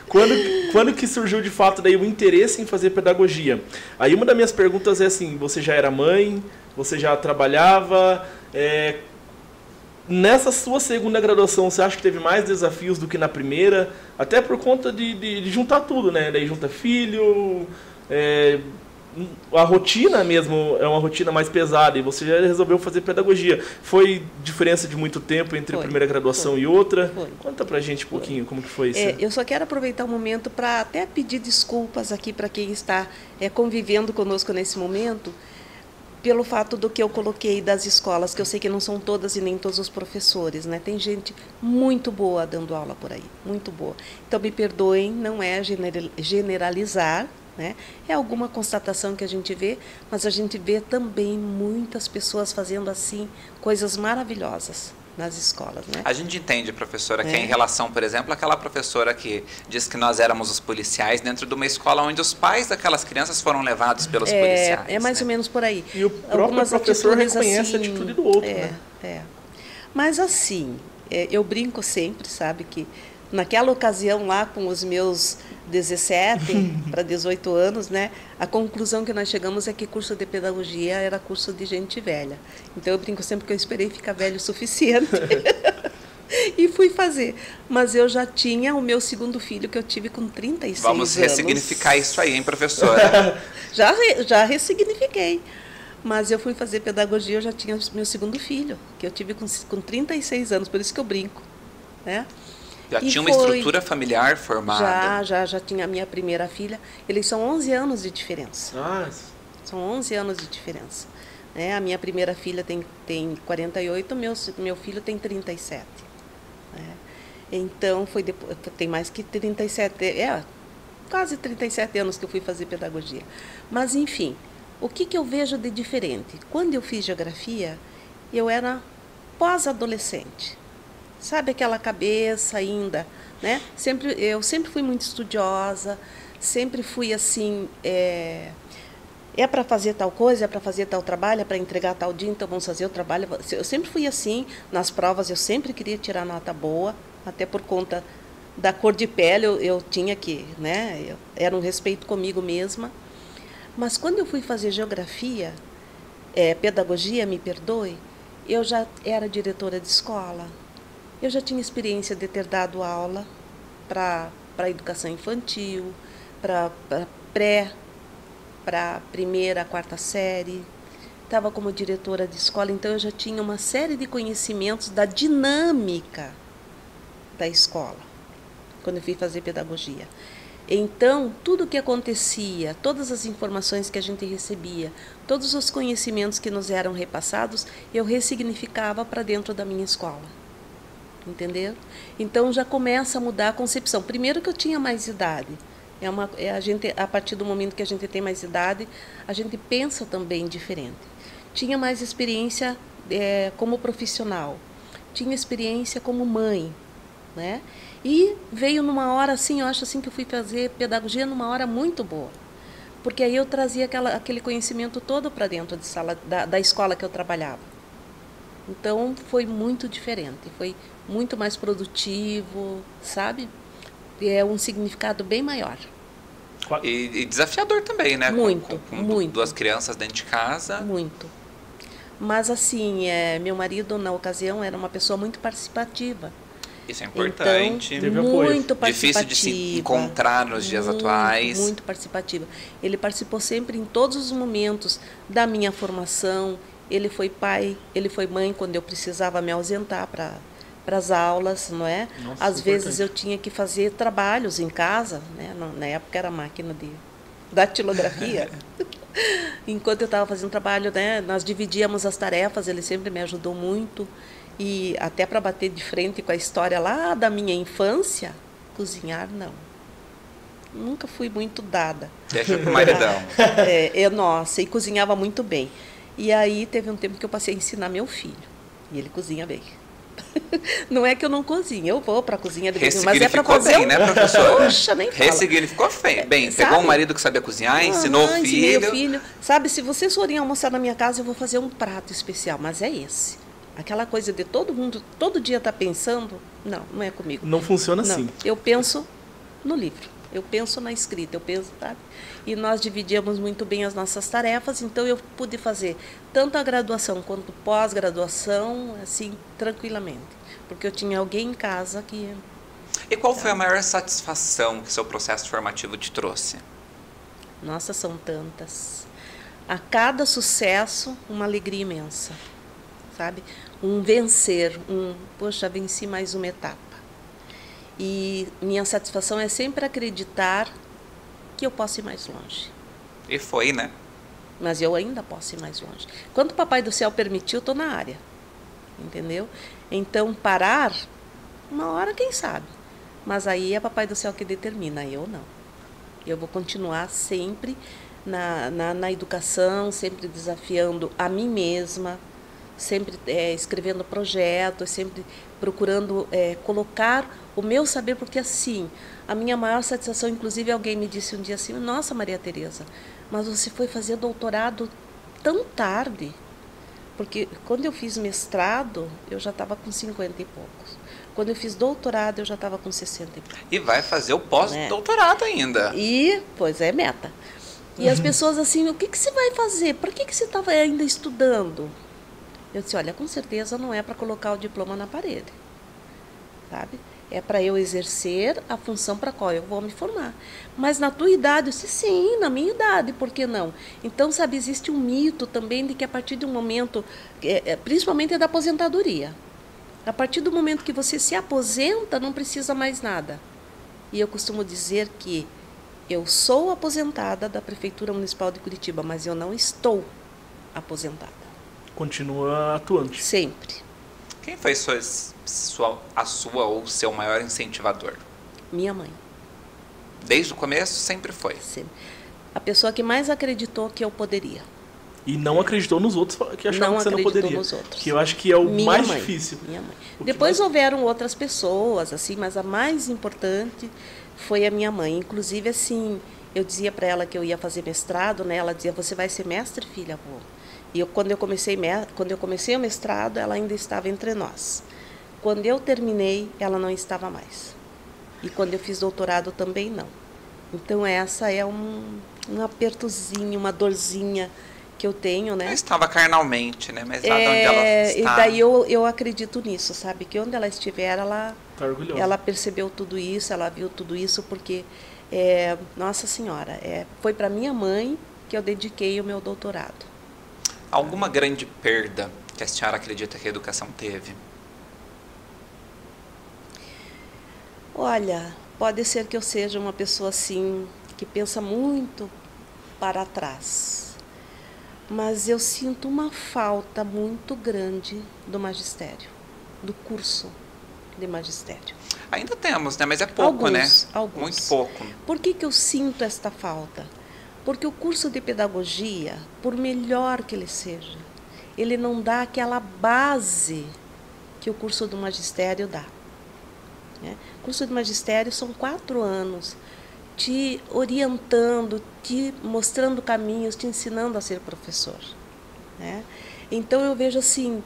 Quando que surgiu de fato daí o interesse em fazer pedagogia? Aí uma das minhas perguntas é assim, você já era mãe? Você já trabalhava? Nessa sua segunda graduação, você acha que teve mais desafios do que na primeira? Até por conta de juntar tudo, né? Daí junta filho, a rotina mesmo é uma rotina mais pesada e você já resolveu fazer pedagogia. Foi diferença de muito tempo entre a primeira graduação e outra? Conta pra gente um pouquinho como que foi isso. Eu só quero aproveitar o momento para até pedir desculpas aqui para quem está convivendo conosco nesse momento, pelo fato do que eu coloquei das escolas, que eu sei que não são todas e nem todos os professores, né? Tem gente muito boa dando aula por aí, muito boa. Então me perdoem, não é generalizar, né? É alguma constatação que a gente vê, mas a gente vê também muitas pessoas fazendo assim coisas maravilhosas nas escolas, né? A gente entende, professora, que é em relação, por exemplo, àquela professora que diz que nós éramos os policiais dentro de uma escola onde os pais daquelas crianças foram levados pelos policiais. É mais ou menos por aí. E o próprio professor reconhece a atitude do outro, né? Mas assim, eu brinco sempre, sabe, que naquela ocasião lá com os meus 17 para 18 anos, né, a conclusão que nós chegamos é que curso de pedagogia era curso de gente velha. Então eu brinco sempre que eu esperei ficar velho o suficiente e fui fazer. Mas eu já tinha o meu segundo filho, que eu tive com 36 anos. Vamos ressignificar isso aí, hein, professora? Já ressignifiquei. Mas eu fui fazer pedagogia, eu já tinha meu segundo filho, que eu tive com 36 anos, por isso que eu brinco, né? Já tinha uma estrutura familiar formada? Já tinha a minha primeira filha. Eles são 11 anos de diferença. Nossa. São 11 anos de diferença. Né? A minha primeira filha tem 48, meu filho tem 37. Né? Então, tem mais que 37, quase 37 anos que eu fui fazer pedagogia. Mas, enfim, o que eu vejo de diferente? Quando eu fiz geografia, eu era pós-adolescente. Sabe aquela cabeça ainda, né? Eu sempre fui muito estudiosa, sempre fui assim, para fazer tal coisa, é para fazer tal trabalho, é para entregar tal dia, então vamos fazer o trabalho. Eu sempre fui assim, nas provas eu sempre queria tirar nota boa, até por conta da cor de pele eu tinha que, né? Era um respeito comigo mesma. Mas quando eu fui fazer geografia, pedagogia, me perdoe, eu já era diretora de escola. Eu já tinha experiência de ter dado aula para educação infantil, para primeira, quarta série. Estava como diretora de escola, então eu já tinha uma série de conhecimentos da dinâmica da escola, quando eu fui fazer pedagogia. Então, tudo o que acontecia, todas as informações que a gente recebia, todos os conhecimentos que nos eram repassados, eu ressignificava para dentro da minha escola. Entendeu? Então já começa a mudar a concepção. Primeiro que eu tinha mais idade. A partir do momento que a gente tem mais idade, a gente pensa também diferente. Tinha mais experiência como profissional. Tinha experiência como mãe, né? E veio numa hora assim, eu acho assim que eu fui fazer pedagogia numa hora muito boa. Porque aí eu trazia aquele conhecimento todo para dentro de sala da escola que eu trabalhava. Então, foi muito diferente, foi muito mais produtivo, sabe? É um significado bem maior. E desafiador também, né? Muito, muito. Duas crianças dentro de casa. Muito. Mas, assim, meu marido, na ocasião, era uma pessoa muito participativa. Isso é importante. Então, muito participativa. Difícil de se encontrar nos dias atuais. Muito participativa. Ele participou sempre em todos os momentos da minha formação. Ele foi pai, ele foi mãe quando eu precisava me ausentar para as aulas, não é? Nossa, às vezes eu tinha que fazer trabalhos em casa, né? Na época era máquina de datilografia. Enquanto eu estava fazendo trabalho, né, nós dividíamos as tarefas, ele sempre me ajudou muito. E até para bater de frente com a história lá da minha infância, cozinhar não. nunca fui muito dada. Deixa pro maridão. Nossa, e cozinhava muito bem. E aí teve um tempo que eu passei a ensinar meu filho. E ele cozinha bem. Não é que eu não cozinho, eu vou para a cozinha de vez em quando, mas é para fazer bem, né, professor? Poxa, nem fala. Ressignificou bem. Pegou um marido que sabia cozinhar, ensinou o filho. Sabe, se vocês forem almoçar na minha casa, eu vou fazer um prato especial, mas é esse. Aquela coisa de todo mundo, todo dia tá pensando, não é comigo. Não funciona assim. Eu penso no livro, eu penso na escrita, eu penso, sabe? E nós dividíamos muito bem as nossas tarefas, então eu pude fazer tanto a graduação quanto pós-graduação, assim, tranquilamente. Porque eu tinha alguém em casa que... E qual foi a maior satisfação que seu processo formativo te trouxe? Nossa, são tantas. A cada sucesso, uma alegria imensa, sabe? Um vencer, poxa, venci mais uma etapa. E minha satisfação é sempre acreditar que eu posso ir mais longe. E foi, né? Mas eu ainda posso ir mais longe. Quando o Papai do Céu permitiu, eu estou na área. Entendeu? Então, parar, uma hora, quem sabe. Mas aí é Papai do Céu que determina, eu não. Eu vou continuar sempre na educação, sempre desafiando a mim mesma, sempre escrevendo projetos, sempre procurando colocar o meu saber, porque assim, a minha maior satisfação, inclusive alguém me disse um dia assim, nossa, Maria Tereza, mas você foi fazer doutorado tão tarde, porque quando eu fiz mestrado, eu já estava com 50 e poucos. Quando eu fiz doutorado, eu já estava com 60 e poucos. E vai fazer o pós-doutorado ainda. E, pois é, meta. E as pessoas assim, o que você vai fazer? Por que você estava ainda estudando? Eu disse, olha, com certeza não é para colocar o diploma na parede, sabe? É para eu exercer a função para qual eu vou me formar. Mas na tua idade, eu disse, sim, na minha idade, por que não? Então, sabe, existe um mito também de que a partir de um momento, principalmente da aposentadoria, a partir do momento que você se aposenta, não precisa mais nada. E eu costumo dizer que eu sou aposentada da Prefeitura Municipal de Curitiba, mas eu não estou aposentada. Continua atuante. Sempre. Quem foi a sua ou seu maior incentivador? Minha mãe. Desde o começo sempre foi? Sempre. A pessoa que mais acreditou que eu poderia. E não acreditou nos outros que achavam que você não poderia. Nos outros. Que eu acho que é o Minha mais mãe. difícil. Minha mãe. Depois houveram outras pessoas, assim, mas a mais importante foi a minha mãe. Inclusive, assim, eu dizia para ela que eu ia fazer mestrado, né? Ela dizia, você vai ser mestre, filha, avô. E quando eu comecei o mestrado, ela ainda estava entre nós. Quando eu terminei, ela não estava mais. E quando eu fiz doutorado, também não. Então, essa é um apertozinho, uma dorzinha que eu tenho, né? Ela estava carnalmente, né? Mas lá de onde ela está... E daí eu acredito nisso, sabe? Que onde ela estiver, tá orgulhosa. Ela percebeu tudo isso, ela viu tudo isso, porque, Nossa Senhora, foi para minha mãe que eu dediquei o meu doutorado. Alguma grande perda que a senhora acredita que a educação teve? Olha, pode ser que eu seja uma pessoa assim, que pensa muito para trás. Mas eu sinto uma falta muito grande do magistério, do curso de magistério. Ainda temos, né? Mas é pouco, né? Alguns. Muito pouco. Por que eu sinto esta falta? Porque o curso de pedagogia, por melhor que ele seja, ele não dá aquela base que o curso do magistério dá. Né? O curso de magistério são 4 anos te orientando, te mostrando caminhos, te ensinando a ser professor. Né? Então eu vejo assim,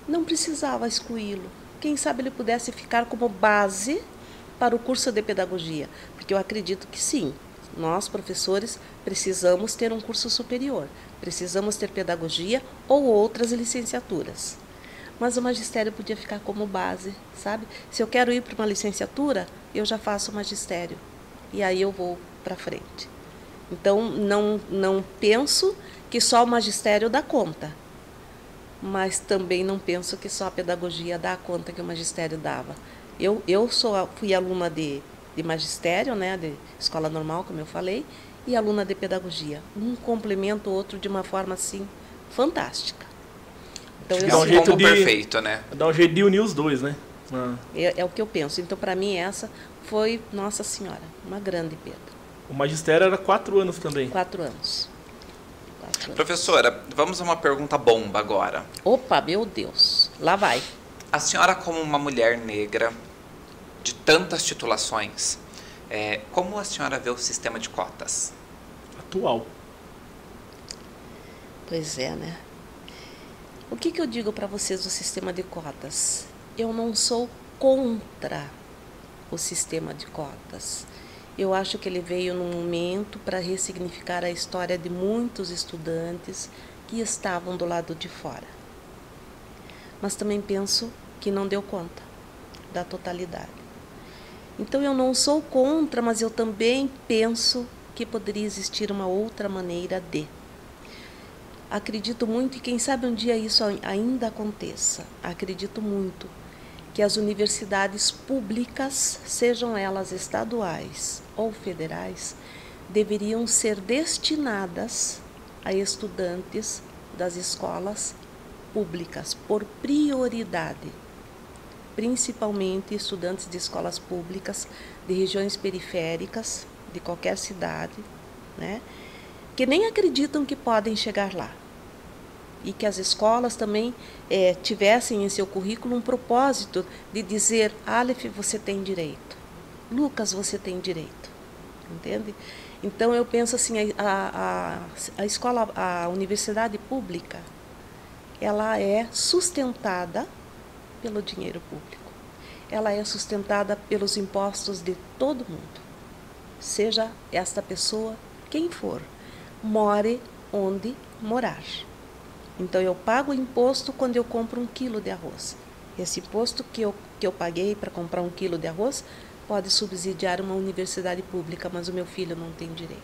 não precisava excluí-lo. Quem sabe ele pudesse ficar como base para o curso de pedagogia, porque eu acredito que sim. Nós, professores, precisamos ter um curso superior, precisamos ter pedagogia ou outras licenciaturas. Mas o magistério podia ficar como base, sabe? Se eu quero ir para uma licenciatura, eu já faço magistério. E aí eu vou para frente. Então, não penso que só o magistério dá conta. Mas também não penso que só a pedagogia dá conta que o magistério dava. Eu fui aluna de magistério, né, de escola normal, como eu falei, e aluna de pedagogia. Um complementa o outro de uma forma, assim, fantástica. Então, é um jeito perfeito, né? Dá um jeito de unir os dois, né? É o que eu penso. Então, para mim, essa foi, nossa senhora, uma grande perda. O magistério era 4 anos também. 4 anos. Professora, vamos a uma pergunta bomba agora. Opa, meu Deus, lá vai. A senhora, como uma mulher negra de tantas titulações, como a senhora vê o sistema de cotas? Atual. Pois é, né? O que eu digo para vocês do sistema de cotas? Eu não sou contra o sistema de cotas. Eu acho que ele veio num momento para ressignificar a história de muitos estudantes que estavam do lado de fora. Mas também penso que não deu conta da totalidade. Então eu não sou contra, mas eu também penso que poderia existir uma outra maneira de. Acredito muito, e quem sabe um dia isso ainda aconteça, acredito muito que as universidades públicas, sejam elas estaduais ou federais, deveriam ser destinadas a estudantes das escolas públicas, por prioridade, principalmente estudantes de escolas públicas de regiões periféricas, de qualquer cidade, né, que nem acreditam que podem chegar lá. E que as escolas também tivessem em seu currículo um propósito de dizer: Aleph, você tem direito, Lucas, você tem direito, entende? Então eu penso assim, a universidade pública, ela é sustentada pelo dinheiro público, ela é sustentada pelos impostos de todo mundo, seja esta pessoa quem for, more onde morar. Então eu pago imposto quando eu compro 1 quilo de arroz. Esse imposto que eu paguei para comprar 1 quilo de arroz pode subsidiar uma universidade pública, mas o meu filho não tem direito.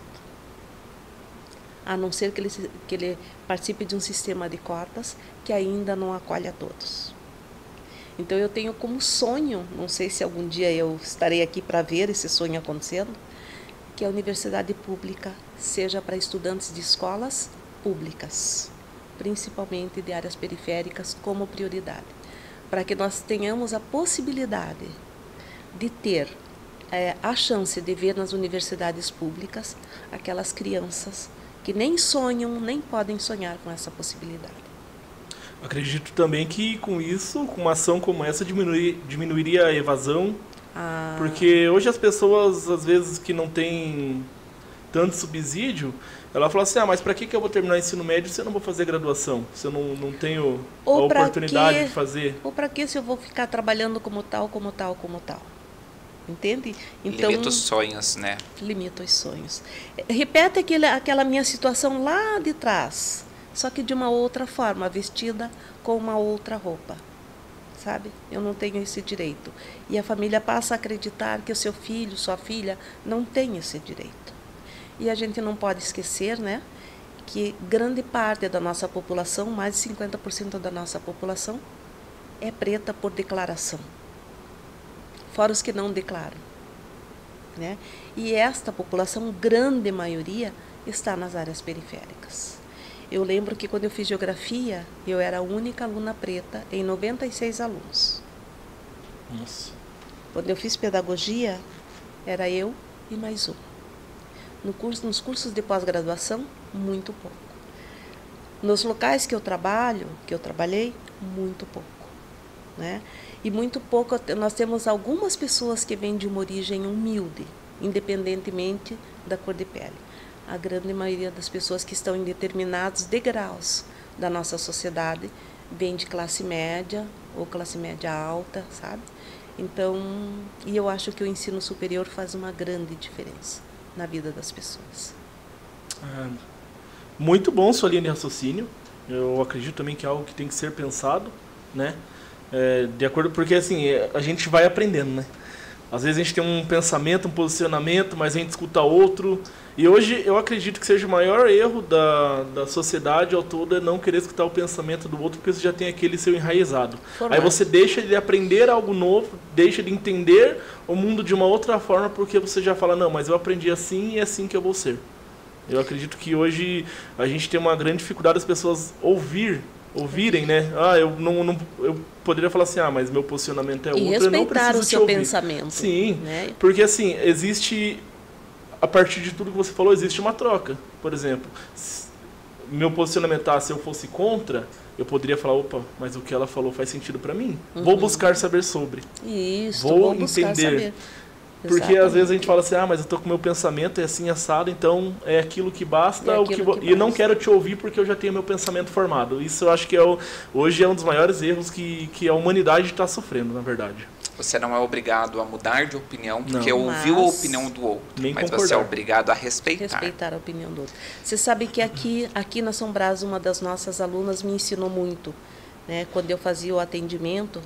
A não ser que ele participe de um sistema de cotas que ainda não acolhe a todos. Então eu tenho como sonho, não sei se algum dia eu estarei aqui para ver esse sonho acontecendo, que a universidade pública seja para estudantes de escolas públicas, principalmente de áreas periféricas, como prioridade, para que nós tenhamos a possibilidade de ter a chance de ver nas universidades públicas aquelas crianças que nem sonham, nem podem sonhar com essa possibilidade. Acredito também que com isso, com uma ação como essa, diminuiria a evasão, porque hoje as pessoas, às vezes, que não têm tanto subsídio, ela fala assim: mas para que eu vou terminar o ensino médio se eu não vou fazer graduação? Se eu não tenho a oportunidade de fazer? Ou para que se eu vou ficar trabalhando como tal? Entende? Então, limita os sonhos, né? Limita os sonhos. Repete aquela minha situação lá de trás, só que de uma outra forma, vestida com uma outra roupa. Sabe? Eu não tenho esse direito. E a família passa a acreditar que o seu filho, sua filha, não tem esse direito. E a gente não pode esquecer, né, que grande parte da nossa população, mais de 50% da nossa população, é preta por declaração. Fora os que não declaram, né? E esta população, grande maioria, está nas áreas periféricas. Eu lembro que quando eu fiz geografia, eu era a única aluna preta em 96 alunos. Nossa. Quando eu fiz pedagogia, era eu e mais um. Nos cursos de pós-graduação, muito pouco. Nos locais que eu trabalhei, muito pouco, né? E muito pouco, nós temos algumas pessoas que vêm de uma origem humilde, independentemente da cor de pele. A grande maioria das pessoas que estão em determinados degraus da nossa sociedade vem de classe média ou classe média alta, sabe? Então, e eu acho que o ensino superior faz uma grande diferença na vida das pessoas. Muito bom sua linha de raciocínio. Eu acredito também que é algo que tem que ser pensado, né? De acordo, porque assim, a gente vai aprendendo, né? Às vezes a gente tem um pensamento, um posicionamento, mas a gente escuta outro. E hoje eu acredito que seja o maior erro da sociedade ao todo é não querer escutar o pensamento do outro, porque você já tem aquele seu enraizado. Aí você deixa de aprender algo novo, deixa de entender o mundo de uma outra forma, porque você já fala: não, mas eu aprendi assim e é assim que eu vou ser. Eu acredito que hoje a gente tem uma grande dificuldade das pessoas ouvirem, né? Eu poderia falar assim: mas meu posicionamento é outro, eu não preciso o seu pensamento. Sim, né? porque assim, existe a partir de tudo que você falou, existe uma troca. Por exemplo, meu posicionamento, se eu fosse contra, eu poderia falar, opa, mas o que ela falou faz sentido para mim. Vou buscar saber sobre. Isso, vou buscar entender. saber. Porque Exatamente. às vezes a gente fala assim, mas eu tô com o meu pensamento, é assim assado, então é aquilo que basta, e eu não quero te ouvir porque eu já tenho meu pensamento formado. Isso eu acho que hoje é um dos maiores erros que a humanidade está sofrendo, na verdade. Você não é obrigado a mudar de opinião porque Não. ouviu a opinião do outro, Nem mas concordar. você é obrigado a respeitar. Respeitar a opinião do outro. Você sabe que aqui na São Brás, uma das nossas alunas me ensinou muito. Né? Quando eu fazia o atendimento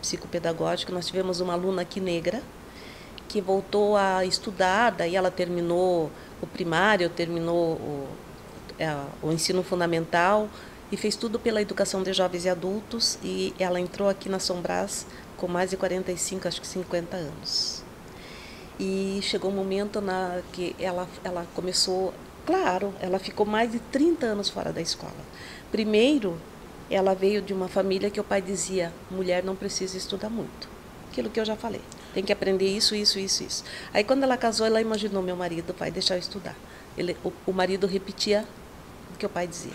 psicopedagógico, nós tivemos uma aluna aqui negra, que voltou a estudar, daí ela terminou o primário, terminou o ensino fundamental e fez tudo pela educação de jovens e adultos, e ela entrou aqui na São Brás com mais de 45, acho que 50 anos. E chegou um momento que ela começou, claro, ela ficou mais de 30 anos fora da escola. Primeiro, ela veio de uma família que o pai dizia, mulher não precisa estudar muito. Aquilo que eu já falei. Tem que aprender isso, isso, isso, isso. Aí quando ela casou, ela imaginou, meu marido vai deixar eu estudar. O marido repetia o que o pai dizia.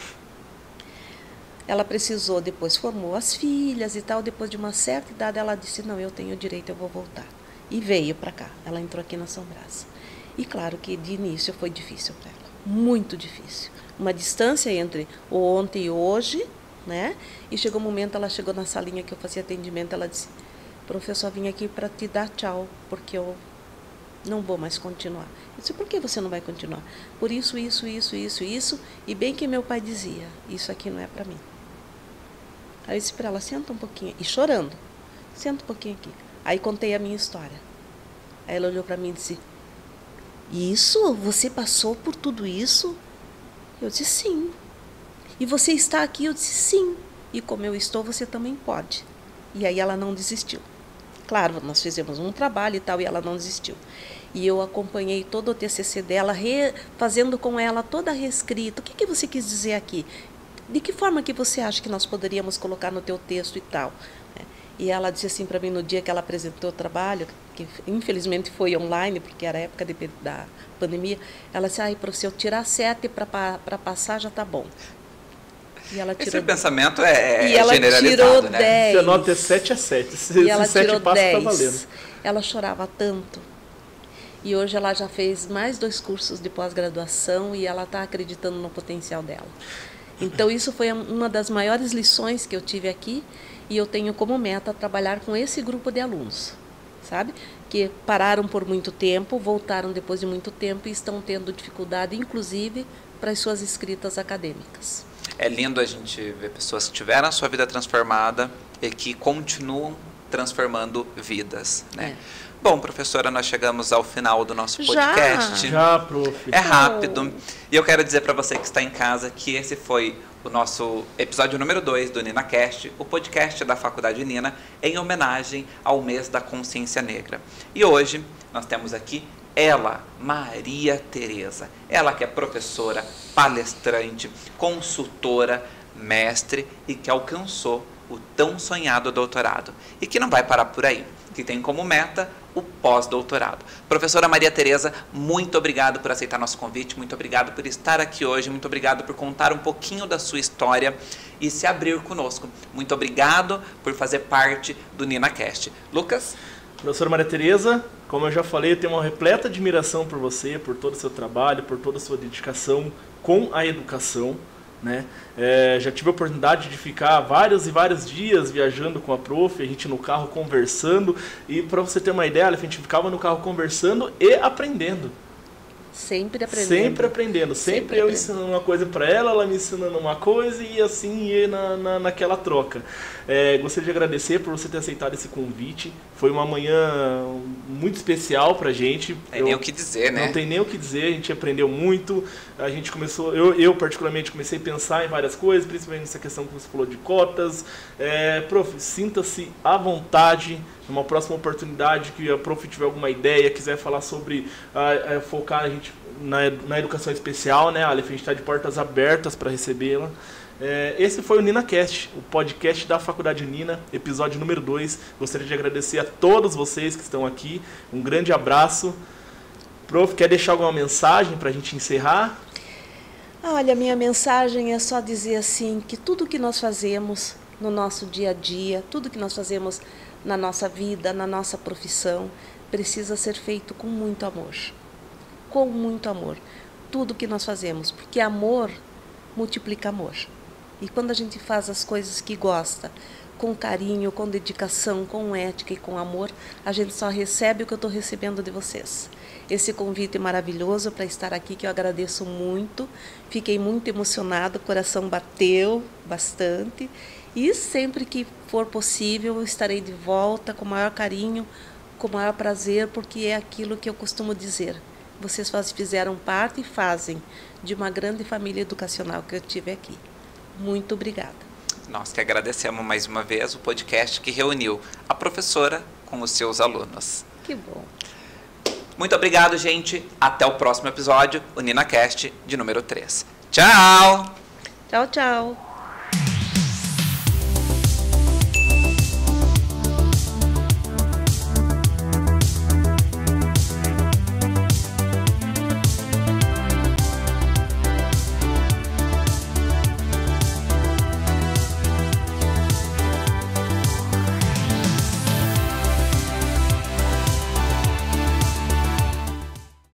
Ela precisou, depois formou as filhas e tal. Depois de uma certa idade, ela disse, não, eu tenho direito, eu vou voltar. E veio para cá. Ela entrou aqui na São Brás. E claro que de início foi difícil para ela. Muito difícil. Uma distância entre o ontem e hoje, né? E chegou um momento, ela chegou na salinha que eu fazia atendimento, ela disse, professor, vim aqui para te dar tchau, porque eu não vou mais continuar. Eu disse, por que você não vai continuar? Por isso, isso, isso, isso, isso, e bem que meu pai dizia, isso aqui não é para mim. Aí eu disse para ela, senta um pouquinho, e chorando, senta um pouquinho aqui. Aí contei a minha história. Aí ela olhou para mim e disse, isso? Você passou por tudo isso? Eu disse, sim. E você está aqui? Eu disse, sim. E como eu estou, você também pode. E aí ela não desistiu. Claro, nós fizemos um trabalho e tal, e ela não desistiu. E eu acompanhei todo o TCC dela, fazendo com ela toda a reescrita. O que você quis dizer aqui? De que forma que você acha que nós poderíamos colocar no teu texto e tal? E ela disse assim para mim, no dia que ela apresentou o trabalho, que infelizmente foi online, porque era a época da pandemia, ela disse, professor, eu tirar 7 para passar já tá bom. E ela tirou... Esse pensamento é e ela generalizado, tirou né? 10. Se a nota é 7, é 7. E ela tirou 10. Tá valendo. Ela chorava tanto. E hoje ela já fez mais 2 cursos de pós-graduação e ela está acreditando no potencial dela. Então isso foi uma das maiores lições que eu tive aqui, e eu tenho como meta trabalhar com esse grupo de alunos, sabe? Que pararam por muito tempo, voltaram depois de muito tempo e estão tendo dificuldade, inclusive, para as suas escritas acadêmicas. É lindo a gente ver pessoas que tiveram a sua vida transformada e que continuam transformando vidas, né? Bom, professora, nós chegamos ao final do nosso podcast. Já, prof. É rápido. E eu quero dizer para você que está em casa que esse foi o nosso episódio número 2 do NinaCast, o podcast da Faculdade Nina, em homenagem ao mês da consciência negra. E hoje nós temos aqui ela, Maria Tereza. Ela que é professora, palestrante, consultora, mestre e que alcançou o tão sonhado doutorado. E que não vai parar por aí, que tem como meta o pós-doutorado. Professora Maria Tereza, muito obrigado por aceitar nosso convite, muito obrigado por estar aqui hoje, muito obrigado por contar um pouquinho da sua história e se abrir conosco. Muito obrigado por fazer parte do NinaCast. Lucas? Professora Maria Tereza, como eu já falei, eu tenho uma repleta admiração por você, por todo o seu trabalho, por toda a sua dedicação com a educação, né? Já tive a oportunidade de ficar vários e vários dias viajando com a prof, a gente no carro conversando, e para você ter uma ideia, a gente ficava no carro conversando e aprendendo. Sempre aprendendo. Sempre aprendendo. Sempre eu ensinando uma coisa para ela me ensinando uma coisa, e assim ia naquela troca. Gostaria de agradecer por você ter aceitado esse convite. Foi uma manhã muito especial pra gente. Tem nem o que dizer, né? Não tem nem o que dizer, a gente aprendeu muito. A gente começou, eu particularmente comecei a pensar em várias coisas, principalmente nessa questão que você falou de cotas. Prof, sinta-se à vontade. Numa próxima oportunidade que a prof tiver alguma ideia, quiser falar sobre focar a gente na educação especial, né? A gente está de portas abertas para recebê-la. Esse foi o NinaCast, o podcast da Faculdade Nina, episódio número 2. Gostaria de agradecer a todos vocês que estão aqui. Um grande abraço. Prof, quer deixar alguma mensagem para a gente encerrar? Olha, minha mensagem é só dizer assim, que tudo que nós fazemos no nosso dia a dia, tudo que nós fazemos na nossa vida, na nossa profissão, precisa ser feito com muito amor. Com muito amor. Tudo que nós fazemos, porque amor multiplica amor. E quando a gente faz as coisas que gosta, com carinho, com dedicação, com ética e com amor, a gente só recebe o que eu estou recebendo de vocês. Esse convite maravilhoso para estar aqui, que eu agradeço muito. Fiquei muito emocionado, o coração bateu bastante. E sempre que for possível, eu estarei de volta com o maior carinho, com o maior prazer, porque é aquilo que eu costumo dizer. Vocês fizeram parte e fazem de uma grande família educacional que eu tive aqui. Muito obrigada. Nós que agradecemos mais uma vez o podcast que reuniu a professora com os seus alunos. Que bom. Muito obrigado, gente. Até o próximo episódio, o NinaCast de número 3. Tchau! Tchau, tchau.